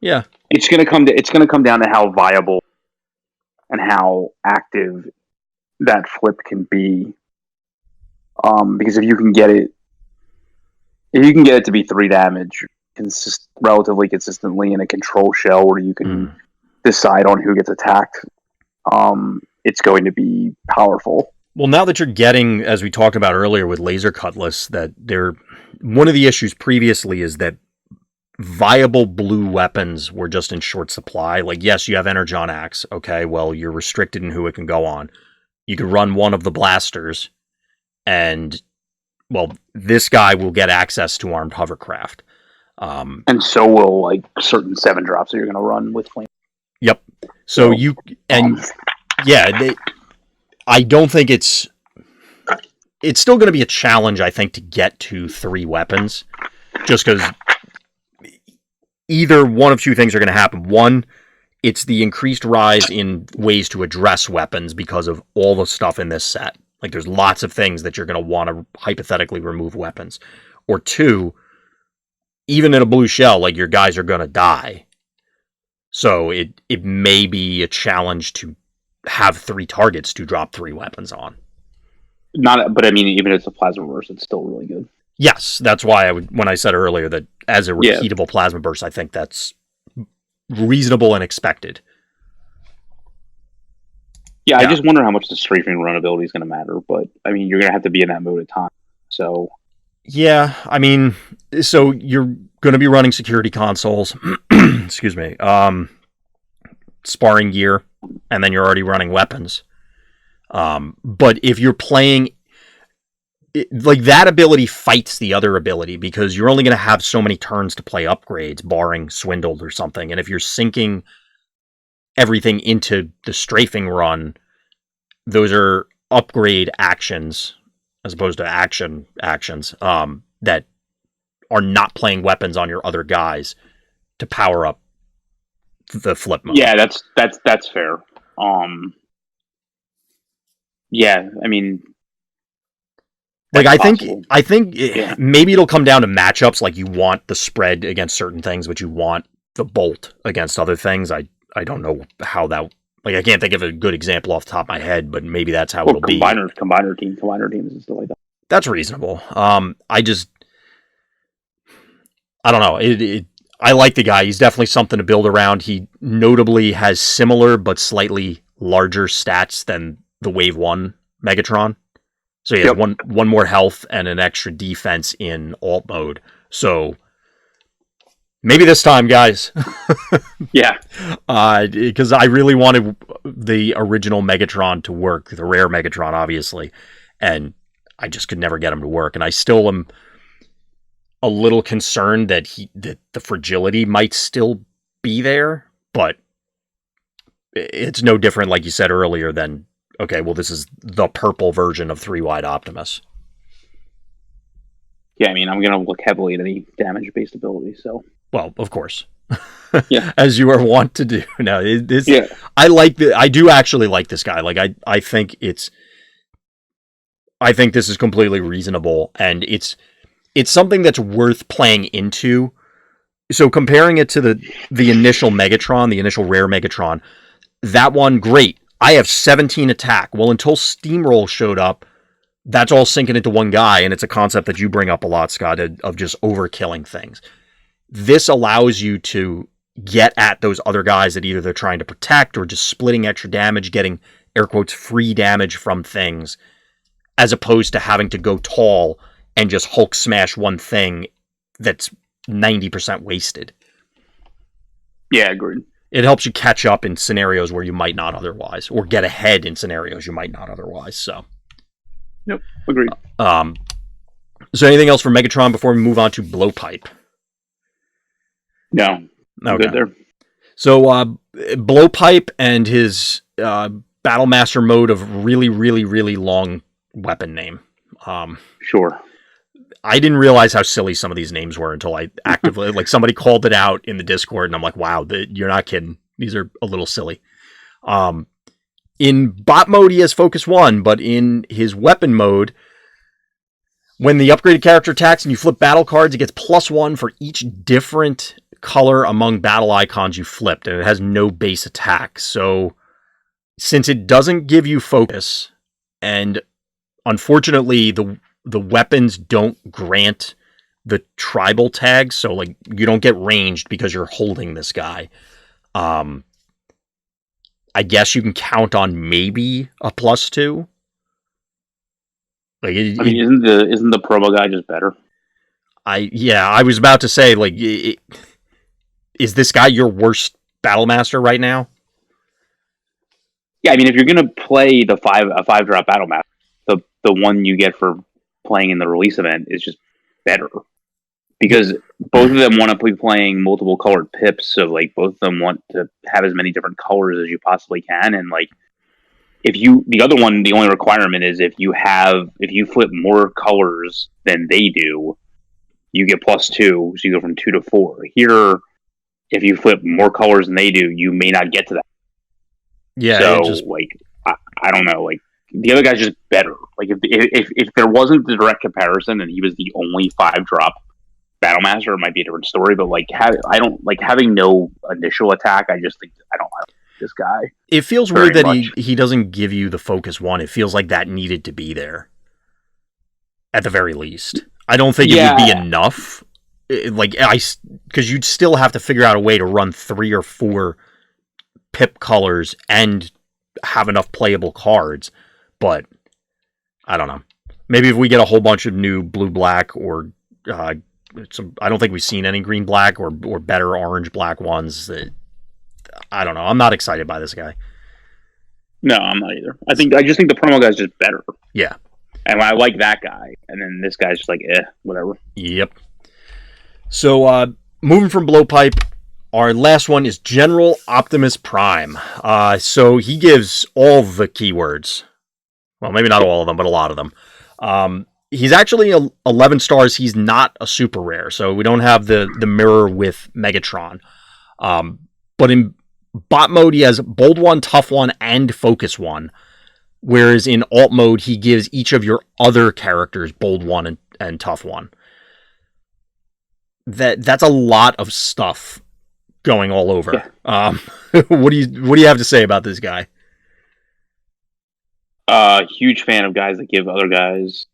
Yeah, it's gonna come down to how viable and how active that flip can be. Because if you can get it to be 3 damage relatively consistently in a control shell where you can decide on who gets attacked, it's going to be powerful. Well, now that you're getting, as we talked about earlier with Laser Cutlass, that one of the issues previously is that viable blue weapons were just in short supply. Yes, you have Energon Axe. Okay, well, you're restricted in who it can go on. You could run one of the blasters, and, well, this guy will get access to armed hovercraft. And so will, certain 7-drops that you're going to run with Flame. Yep. So I don't think it's still going to be a challenge, I think, to get to 3 weapons. just because either one of two things are going to happen. One, it's the increased rise in ways to address weapons because of all the stuff in this set. Like, there's lots of things that you're going to want to hypothetically remove weapons. Or two, even in a blue shell, like, your guys are going to die. So it may be a challenge to have 3 targets to drop 3 weapons on. But I mean, even if it's a plasma burst, it's still really good. Yes, that's why when I said earlier that as a repeatable plasma burst, I think that's reasonable and expected. Yeah, I just wonder how much the strafing run ability is going to matter. But I mean, you're going to have to be in that mode at times. So yeah, I mean, so you're going to be running security consoles, excuse me, sparring gear, and then you're already running weapons. But if you're playing, like, that ability fights the other ability because you're only going to have so many turns to play upgrades, barring Swindled or something. And if you're sinking everything into the strafing run, those are upgrade actions as opposed to actions that are not playing weapons on your other guys to power up the flip mode. Yeah, that's fair. Yeah, I mean, like, I think maybe it'll come down to matchups. Like, you want the spread against certain things, but you want the bolt against other things. I don't know how that. Like, I can't think of a good example off the top of my head, but maybe that's how it'll be. Combiner teams and stuff like that. That's reasonable. I don't know. I like the guy. He's definitely something to build around. He notably has similar but slightly larger stats than the Wave 1 Megatron. So he has one more health and an extra defense in alt mode. So maybe this time, guys. Yeah. Because I really wanted the original Megatron to work, the rare Megatron, obviously. And I just could never get him to work. And I still am a little concerned that the fragility might still be there. But it's no different, like you said earlier, than, okay, well, this is the purple version of 3-Wide Optimus. Yeah, I mean, I'm going to look heavily at any damage-based ability, so... Well, of course. Yeah. As you are wont to do. No, I do actually like this guy. Like, I think this is completely reasonable, and it's something that's worth playing into. So comparing it to the initial Megatron, the initial rare Megatron, that one, great. I have 17 attack. Well, until Steamroll showed up, that's all sinking into one guy, and it's a concept that you bring up a lot, Scott, of just overkilling things. This allows you to get at those other guys that either they're trying to protect or just splitting extra damage, getting, air quotes, free damage from things, as opposed to having to go tall and just Hulk smash one thing that's 90% wasted. Yeah, agreed. It helps you catch up in scenarios where you might not otherwise, or get ahead in scenarios you might not otherwise. So, yep, agreed. So anything else for Megatron before we move on to Blowpipe? No. Okay. Good there. So, Blowpipe and his Battlemaster mode of really, really, really long weapon name. Sure. I didn't realize how silly some of these names were until I actively, like, somebody called it out in the Discord, and I'm like, wow, you're not kidding. These are a little silly. In bot mode, he has Focus 1, but in his weapon mode, when the upgraded character attacks and you flip battle cards, it gets +1 for each different color among battle icons you flipped, and it has no base attack. So, since it doesn't give you focus, and unfortunately the weapons don't grant the tribal tag, so, like, you don't get ranged because you're holding this guy. I guess you can count on maybe a +2. Like, isn't the promo guy just better? I was about to say, like, is this guy your worst Battlemaster right now? Yeah, I mean, if you're gonna play a 5-drop Battlemaster, the one you get for playing in the release event is just better, because both of them want to be playing multiple colored pips, so, like, both of them want to have as many different colors as you possibly can, and, like, the other one, the only requirement is if you flip more colors than they do, you get +2, so you go from 2 to 4. Here, if you flip more colors than they do, you may not get to that. Yeah. So, I don't know. Like, the other guy's just better. Like, if there wasn't the direct comparison and he was the only 5-drop Battlemaster, it might be a different story. But like, having no initial attack. I just think I don't like this guy. It feels weird that he doesn't give you the Focus 1. It feels like that needed to be there at the very least. I don't think it would be enough. Because you'd still have to figure out a way to run 3 or 4 pip colors and have enough playable cards. But I don't know. Maybe if we get a whole bunch of new blue-black or I don't think we've seen any green-black or better orange-black ones. I don't know. I'm not excited by this guy. No, I'm not either. I just think the promo guy's just better. Yeah. And I like that guy. And then this guy's just like, whatever. Yep. So, moving from Blowpipe, our last one is General Optimus Prime. So he gives all the keywords. Well, maybe not all of them, but a lot of them. He's actually 11 stars. He's not a super rare, so we don't have the mirror with Megatron. But in bot mode, he has Bold 1, Tough 1, and Focus 1. Whereas in alt mode, he gives each of your other characters Bold 1 and Tough 1. That's a lot of stuff going all over. Yeah. What do you have to say about this guy? Huge fan of guys that give other guys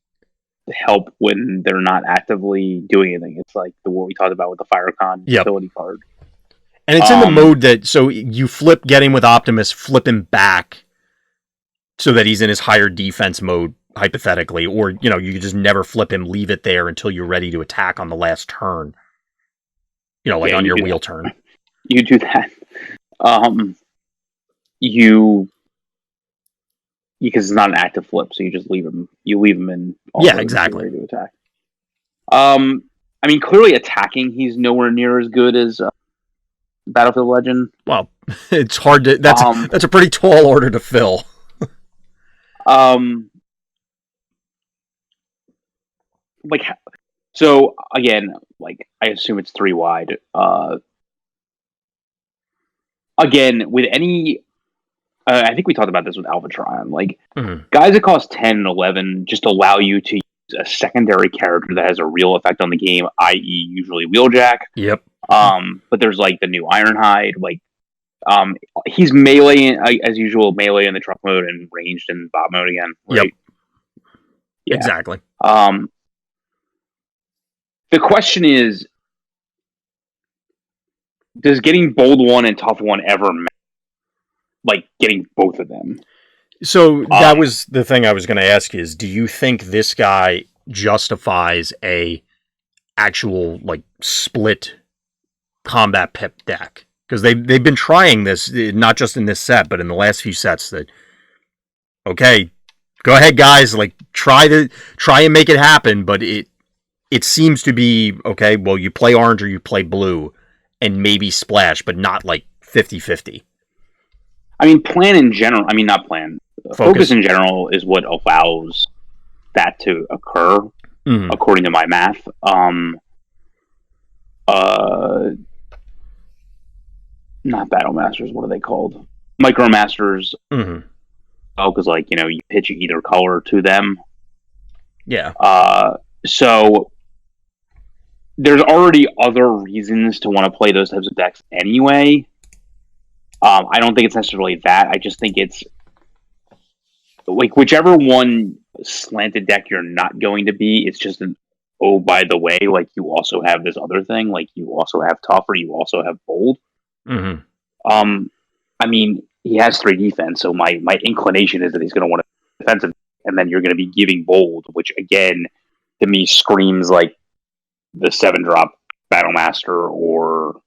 help when they're not actively doing anything. It's like what we talked about with the Firecon utility card. And it's in the mode that, so you flip, get him with Optimus, flip him back so that he's in his higher defense mode, hypothetically. Or, you just never flip him, leave it there until you're ready to attack on the last turn. On your wheel turn. You do that. Because it's not an active flip, so you just leave him. You leave him in. Exactly. Ready to attack. Clearly attacking, he's nowhere near as good as Battlefield Legend. Well, it's hard to. That's a pretty tall order to fill. So again, I assume it's 3 wide. Again, with any. I think we talked about this with Alphatron. Guys that cost 10 and 11 just allow you to use a secondary character that has a real effect on the game, i.e. usually Wheeljack. Yep. But there's the new Ironhide. He's melee, as usual, melee in the truck mode and ranged in bot mode again. Right? Yep. Yeah. Exactly. The question is, does getting Bold 1 and Tough 1 ever matter? Getting both of them. So that was the thing I was going to ask is, do you think this guy justifies a actual split combat pip deck? Because they've been trying this, not just in this set, but in the last few sets. That okay, go ahead, guys, try and make it happen. But it seems to be okay. Well, you play orange or you play blue, and maybe splash, but not 50-50. Plan in general. Not plan. Focus in general is what allows that to occur, according to my math. Not Battle Masters. What are they called? Micromasters. Mm-hmm. Oh, because you pitch either color to them. Yeah. So there's already other reasons to want to play those types of decks anyway. I don't think it's necessarily that. I just think it's whichever one slanted deck you're not going to be, it's just by the way, you also have this other thing, you also have Tough or you also have Bold. Mm-hmm. He has 3 defense, so my inclination is that he's going to want a defensive, and then you're going to be giving Bold, which again, to me, screams the 7-drop Battlemaster or,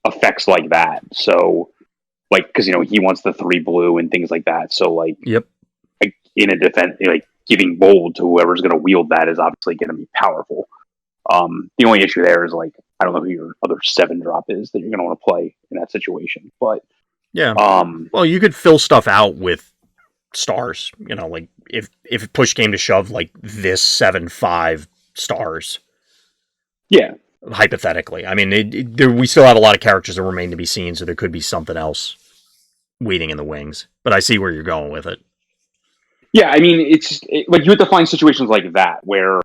effects like that. So, because he wants the 3 blue and things like that. So, yep. In a defense, giving Bold to whoever's going to wield that is obviously going to be powerful. The only issue there is I don't know who your other 7-drop is that you're going to want to play in that situation. But yeah, well, you could fill stuff out with stars. If push came to shove, this 7/5 stars. Yeah. Hypothetically. I mean, we still have a lot of characters that remain to be seen, so there could be something else waiting in the wings. But I see where you're going with it. Yeah, I mean, like you have to find situations like that where,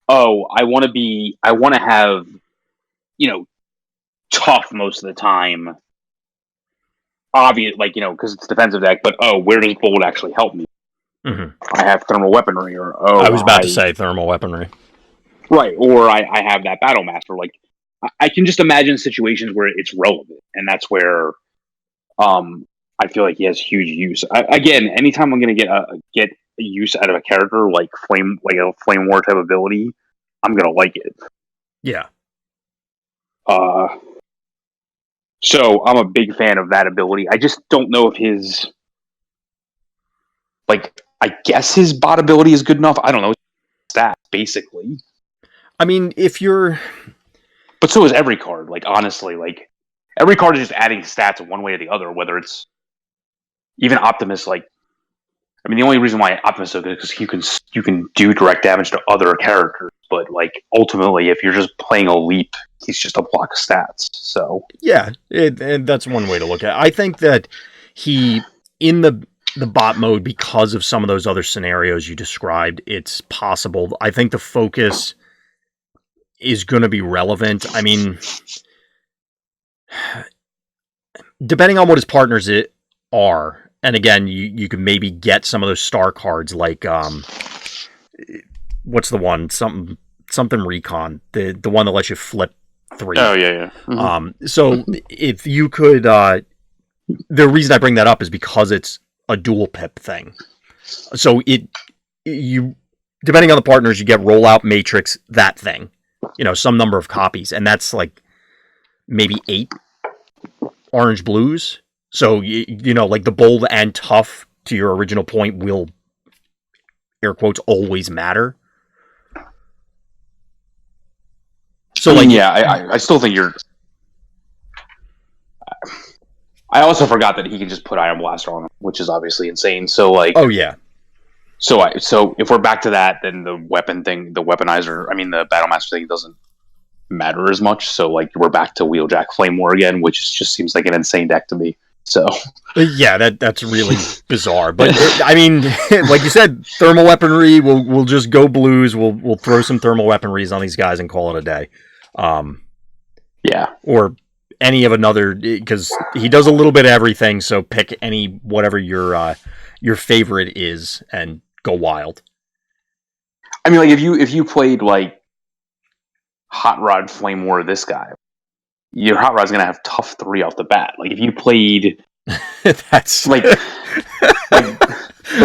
I want to have, tough most of the time. Obvious, because it's defensive deck, but where does Bold actually help me? Mm-hmm. I have thermal weaponry, or I was about to say thermal weaponry. Right, or I have that Battle Master. Like, I can just imagine situations where it's relevant, and that's where I feel like he has huge use. Again, anytime I'm going to get a use out of a character like a Flame War type ability, I'm going to like it. Yeah. So I'm a big fan of that ability. I just don't know if his, I guess his bot ability is good enough. I don't know. Stats, basically. I mean, but so is every card. Like, honestly, every card is just adding stats one way or the other, whether it's even Optimus, the only reason why Optimus is so good is because you can do direct damage to other characters, but ultimately, if you're just playing a leap, he's just a block of stats. So yeah, and that's one way to look at it. I think that he in the bot mode, because of some of those other scenarios you described, it's possible. I think the focus is going to be relevant. I mean, depending on what his partners are. And again, you can maybe get some of those star cards like what's the one? Something recon. The one that lets you flip 3. Oh yeah. Mm-hmm. So if you could the reason I bring that up is because it's a dual pip thing. So you depending on the partners, you get rollout matrix, that thing. Some number of copies, and that's maybe 8 orange blues. So, the bold and tough, to your original point, will, air quotes, always matter. So, I still think you're... I also forgot that he can just put Iron Blaster on him, which is obviously insane. So, oh, yeah. So if we're back to that, then the weapon thing, the weaponizer, the Battle Master thing doesn't matter as much. So, we're back to Wheeljack Flame War again, which just seems like an insane deck to me. So yeah, that's really bizarre. But like you said, thermal weaponry. We'll just go blues. We'll throw some thermal weaponries on these guys and call it a day. Yeah, or any of another, because he does a little bit of everything. So pick whatever your favorite is and go wild. if you played Hot Rod Flame War, this guy, your Hot Rod's gonna have tough 3 off the bat. If you played, that's the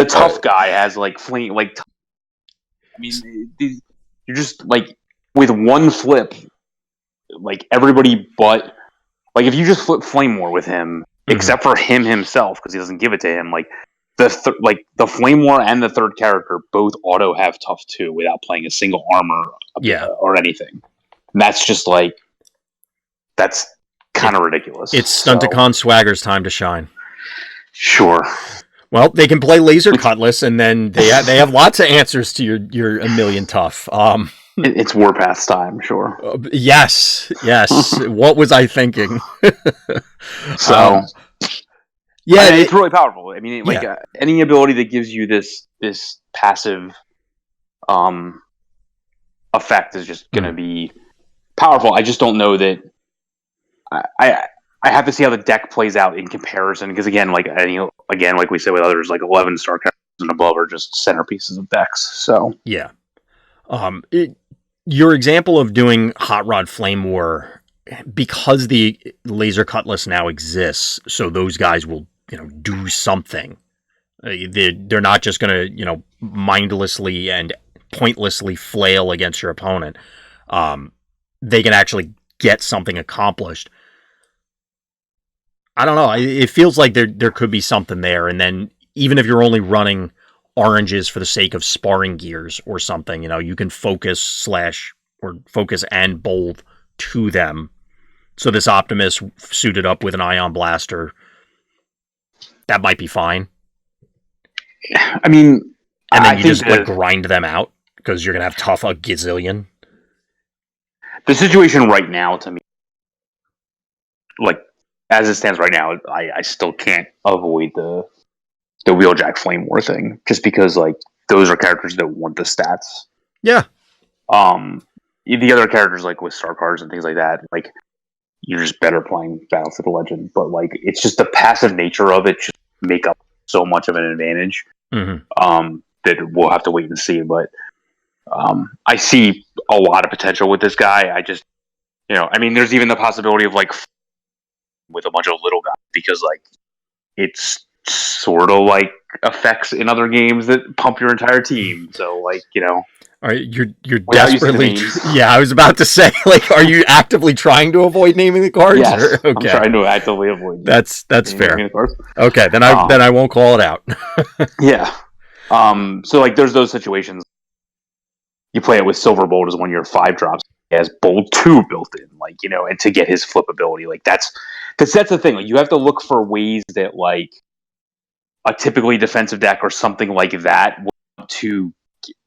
tough guy has flame. You're just with one flip, everybody but if you just flip Flame War with him, except for him himself because he doesn't give it to him. The Flame War and the third character both auto have tough 2 without playing a single armor, or anything. And that's just that's kind of ridiculous. It's Stunticon Swagger's time to shine. Sure. Well, they can play Laser Cutlass, and then they have lots of answers to your a million tough. It's Warpath's time, sure. Yes. What was I thinking? So, yeah, it's really powerful. Any ability that gives you this passive effect is just going to be powerful. I just don't know that. I have to see how the deck plays out in comparison, because again, like we said with others, 11 star characters and above are just centerpieces of decks. So yeah, your example of doing Hot Rod Flame War, because the Laser Cutlass now exists, so those guys will do something. They're not just going to mindlessly and pointlessly flail against your opponent. They can actually get something accomplished. I don't know. It feels like there could be something there. And then even if you're only running oranges for the sake of sparring gears or something, you can focus and bold to them. So this Optimus suited up with an Ion Blaster, that might be fine. I mean, and then you just grind them out because you're gonna have tough a gazillion. The situation right now, to me, like as it stands right now, I still can't avoid the Wheeljack Flame War thing, just because like those are characters that want the stats. Yeah. The other characters like with star cards and things like that, like you're just better playing Battle for the Legend. But like it's just the passive nature of it just make up so much of an advantage. That we'll have to wait and see. But I see a lot of potential with this guy. I just, I mean, there's even the possibility of like with a bunch of little guys, because like it's sort of like effects in other games that pump your entire team. So like, all right, you're desperately. Yeah, I was about to say, like, are you actively trying to avoid naming the cards? Yes, okay. I'm trying to actively avoid. That's fair. Okay, then I won't call it out. Yeah. So like, there's those situations. You play it with Silverbolt as one of your 5 drops. He has Bolt 2 built in, like, and to get his flip ability, like that's the thing. Like, you have to look for ways that like a typically defensive deck or something like that want to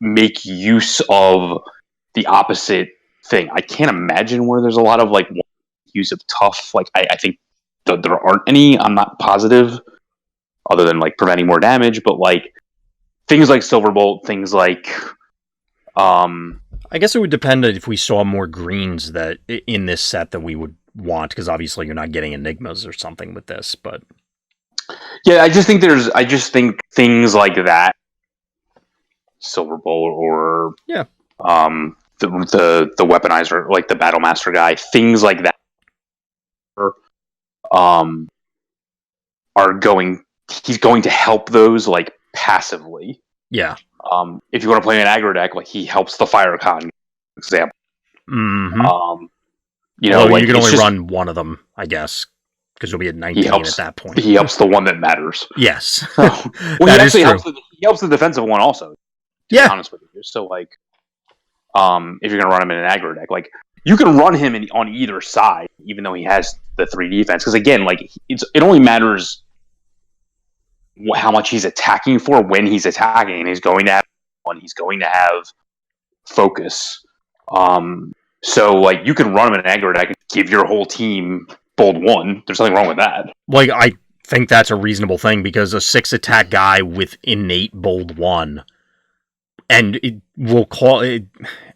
make use of the opposite thing. I can't imagine where there's a lot of like use of tough. Like I think there aren't any. I'm not positive, other than like preventing more damage. But like things like Silverbolt, things like I guess it would depend if we saw more greens that in this set that we would want, because obviously you're not getting enigmas or something with this. But yeah, I just think things like that, Silverbolt or the weaponizer, like the Battle Master guy, things like that he's going to help those like passively. Yeah. If you want to play an aggro deck, like he helps the Firecon example. Well, like you can only run one of them, I guess, because you'll be at 19 at that point. He helps the one that matters. Yes. He actually helps the defensive one also. To be honest with you. So like, if you're gonna run him in an aggro deck, like you can run him on either side, even though he has the 3 defense. Because again, like it only matters how much he's attacking for when he's attacking, and he's going to have focus. So like you can run him in an aggro deck and give your whole team Bold 1. There's nothing wrong with that. Like I think that's a reasonable thing, because a 6 attack guy with innate Bold 1, and it will call it.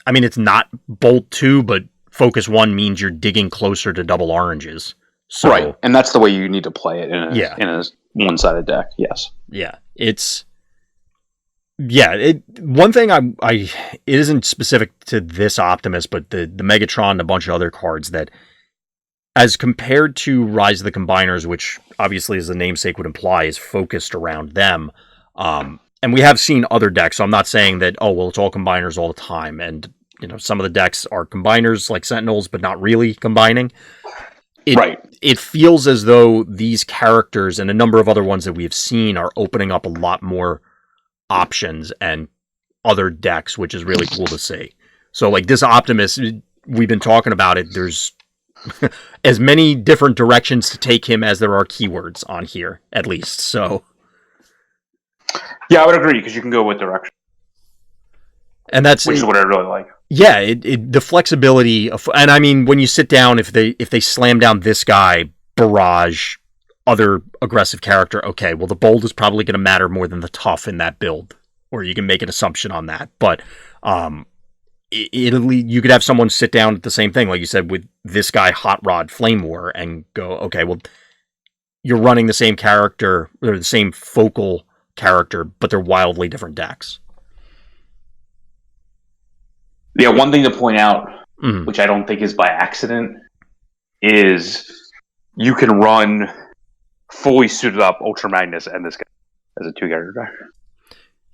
I mean, it's not Bolt 2, but Focus 1 means you're digging closer to double oranges. So, right, and that's the way you need to play it in a one-sided deck. Yes. Yeah, one thing it isn't specific to this Optimus, but the Megatron and a bunch of other cards that, as compared to Rise of the Combiners, which obviously, as the namesake would imply, is focused around them. And we have seen other decks, so I'm not saying that, it's all combiners all the time. And, some of the decks are combiners like Sentinels, but not really combining. It feels as though these characters and a number of other ones that we have seen are opening up a lot more options and other decks, which is really cool to see. So like this Optimus, we've been talking about it. There's as many different directions to take him as there are keywords on here, at least. So yeah, I would agree, because you can go with direction. And which is what I really like. Yeah, the flexibility of, and I mean, when you sit down, if they slam down this guy, barrage other aggressive character, okay, well the bold is probably going to matter more than the tough in that build, or you can make an assumption on that. But you could have someone sit down at the same thing, like you said, with this guy, Hot Rod Flame War, and go, okay, well you're running the same character or the same focal character, but they're wildly different decks. Yeah, one thing to point out, which I don't think is by accident, is you can run fully suited up Ultra Magnus and this guy as a 2-character deck.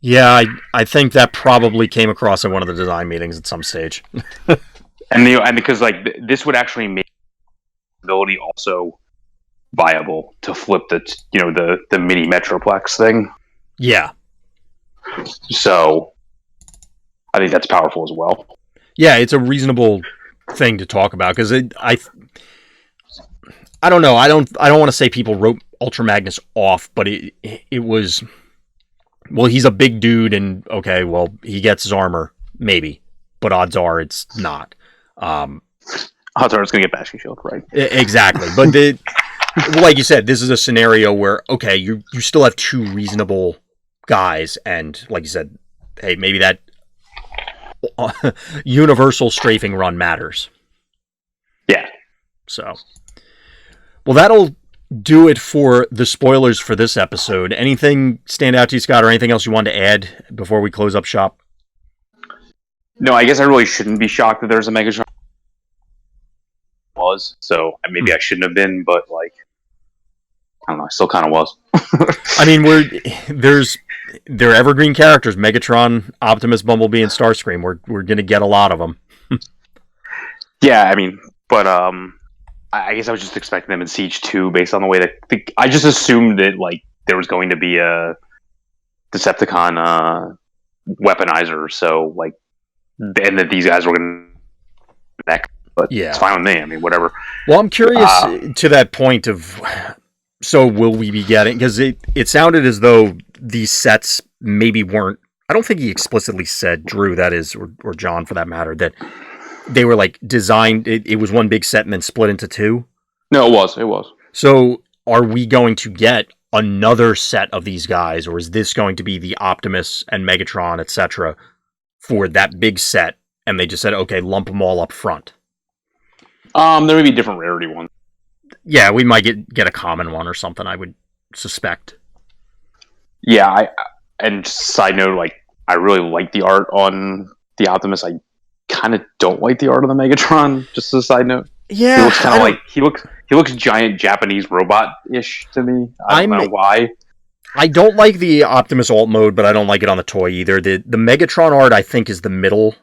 Yeah, I think that probably came across in one of the design meetings at some stage. and because like this would actually make the ability also viable to flip the mini Metroplex thing. Yeah. So I think that's powerful as well. Yeah, it's a reasonable thing to talk about, because I don't know. I don't want to say people wrote Ultra Magnus off, but it was, well, he's a big dude, and okay, well, he gets his armor, maybe, but odds are it's not. Odds are it's going to get Bashing Shield, right? Exactly. But like you said, this is a scenario where, okay, you still have two reasonable guys, and like you said, hey, maybe that universal strafing run matters. Yeah. So, well, that'll do it for the spoilers for this episode. Anything stand out to you, Scott, or anything else you want to add before we close up shop? No, I guess I really shouldn't be shocked that there's a Megatron. So maybe I shouldn't have been, but like, I don't know, I still kind of was. I mean, they're evergreen characters: Megatron, Optimus, Bumblebee, and Starscream. We're gonna get a lot of them. Yeah, I mean, but I guess I was just expecting them in Siege 2 based on the way that I just assumed that like there was going to be a Decepticon weaponizer, so like, and that these guys were going to. But yeah, it's fine with me. I mean, whatever. Well, I'm curious to that point of, so will we be getting, because it sounded as though these sets maybe weren't, I don't think he explicitly said, Drew, that is, or John for that matter, that they were like designed, it was one big set and then split into two? No, it was. So are we going to get another set of these guys, or is this going to be the Optimus and Megatron, etc., for that big set, and they just said, okay, lump them all up front? There may be different rarity ones. Yeah, we might get a common one or something, I would suspect. Yeah, and side note, like, I really like the art on the Optimus. I kind of don't like the art on the Megatron, just as a side note. Yeah. He looks kind of like, he looks giant Japanese robot-ish to me. I don't know why. I don't like the Optimus alt mode, but I don't like it on the toy either. The Megatron art, I think, is the middle,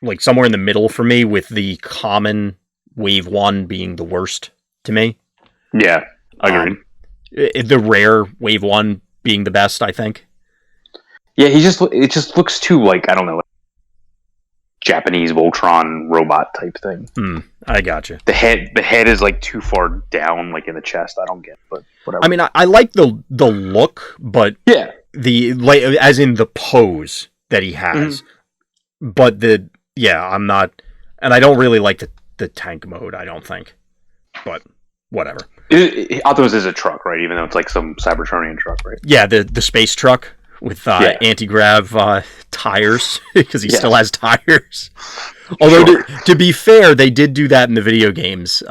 like somewhere in the middle for me, with the common Wave 1 being the worst to me. Yeah, agreed. The rare Wave 1 being the best, I think. Yeah, it just looks too, like, I don't know, like Japanese Voltron robot type thing. I gotcha. The head is like too far down, like in the chest. I don't get it, but whatever. I mean, I like the look, but yeah, as in the pose that he has. Mm-hmm. But I'm not, and I don't really like the tank mode, I don't think. But whatever. Optimus is a truck, right? Even though it's like some Cybertronian truck, right? Yeah, the space truck with anti-grav tires, because he still has tires. Although, to be fair, they did do that in the video games,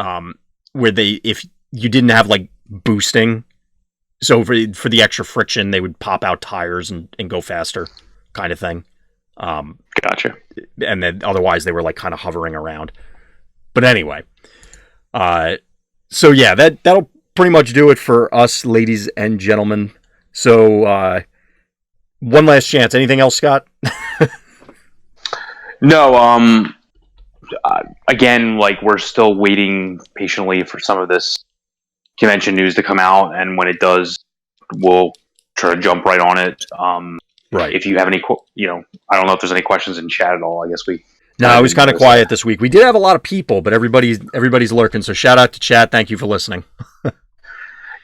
where if you didn't have, like, boosting, so for the extra friction, they would pop out tires and go faster, kind of thing. Gotcha. And then otherwise, they were, like, kind of hovering around. But anyway, so yeah, that'll pretty much do it for us, ladies and gentlemen. So, one last chance. Anything else, Scott? No, again, like, we're still waiting patiently for some of this convention news to come out, and when it does, we'll try to jump right on it. Right. If you have any, I don't know if there's any questions in chat at all. I guess we... No, it was kind of quiet this week. We did have a lot of people, but everybody's lurking, so shout out to chat. Thank you for listening.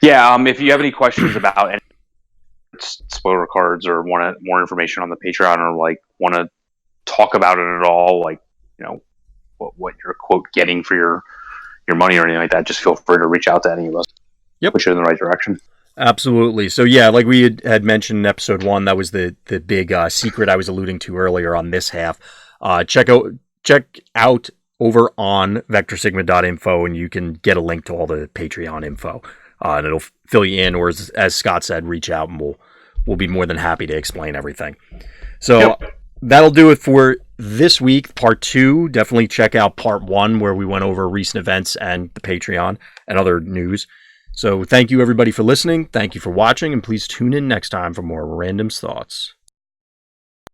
Yeah, if you have any questions about any spoiler cards or want more information on the Patreon, or like want to talk about it at all, like, what you're quote getting for your money or anything like that, just feel free to reach out to any of us. Yep. Push it in the right direction. Absolutely. So yeah, like we had mentioned in episode 1, that was the big secret I was alluding to earlier on this half. Check out over on vectorsigma.info, and you can get a link to all the Patreon info, and it'll fill you in, or as Scott said, reach out and we'll be more than happy to explain everything. So that'll do it for this week, part 2. Definitely check out part 1, where we went over recent events and the Patreon and other news. So thank you everybody for listening. Thank you for watching, and please tune in next time for more Random's Thoughts.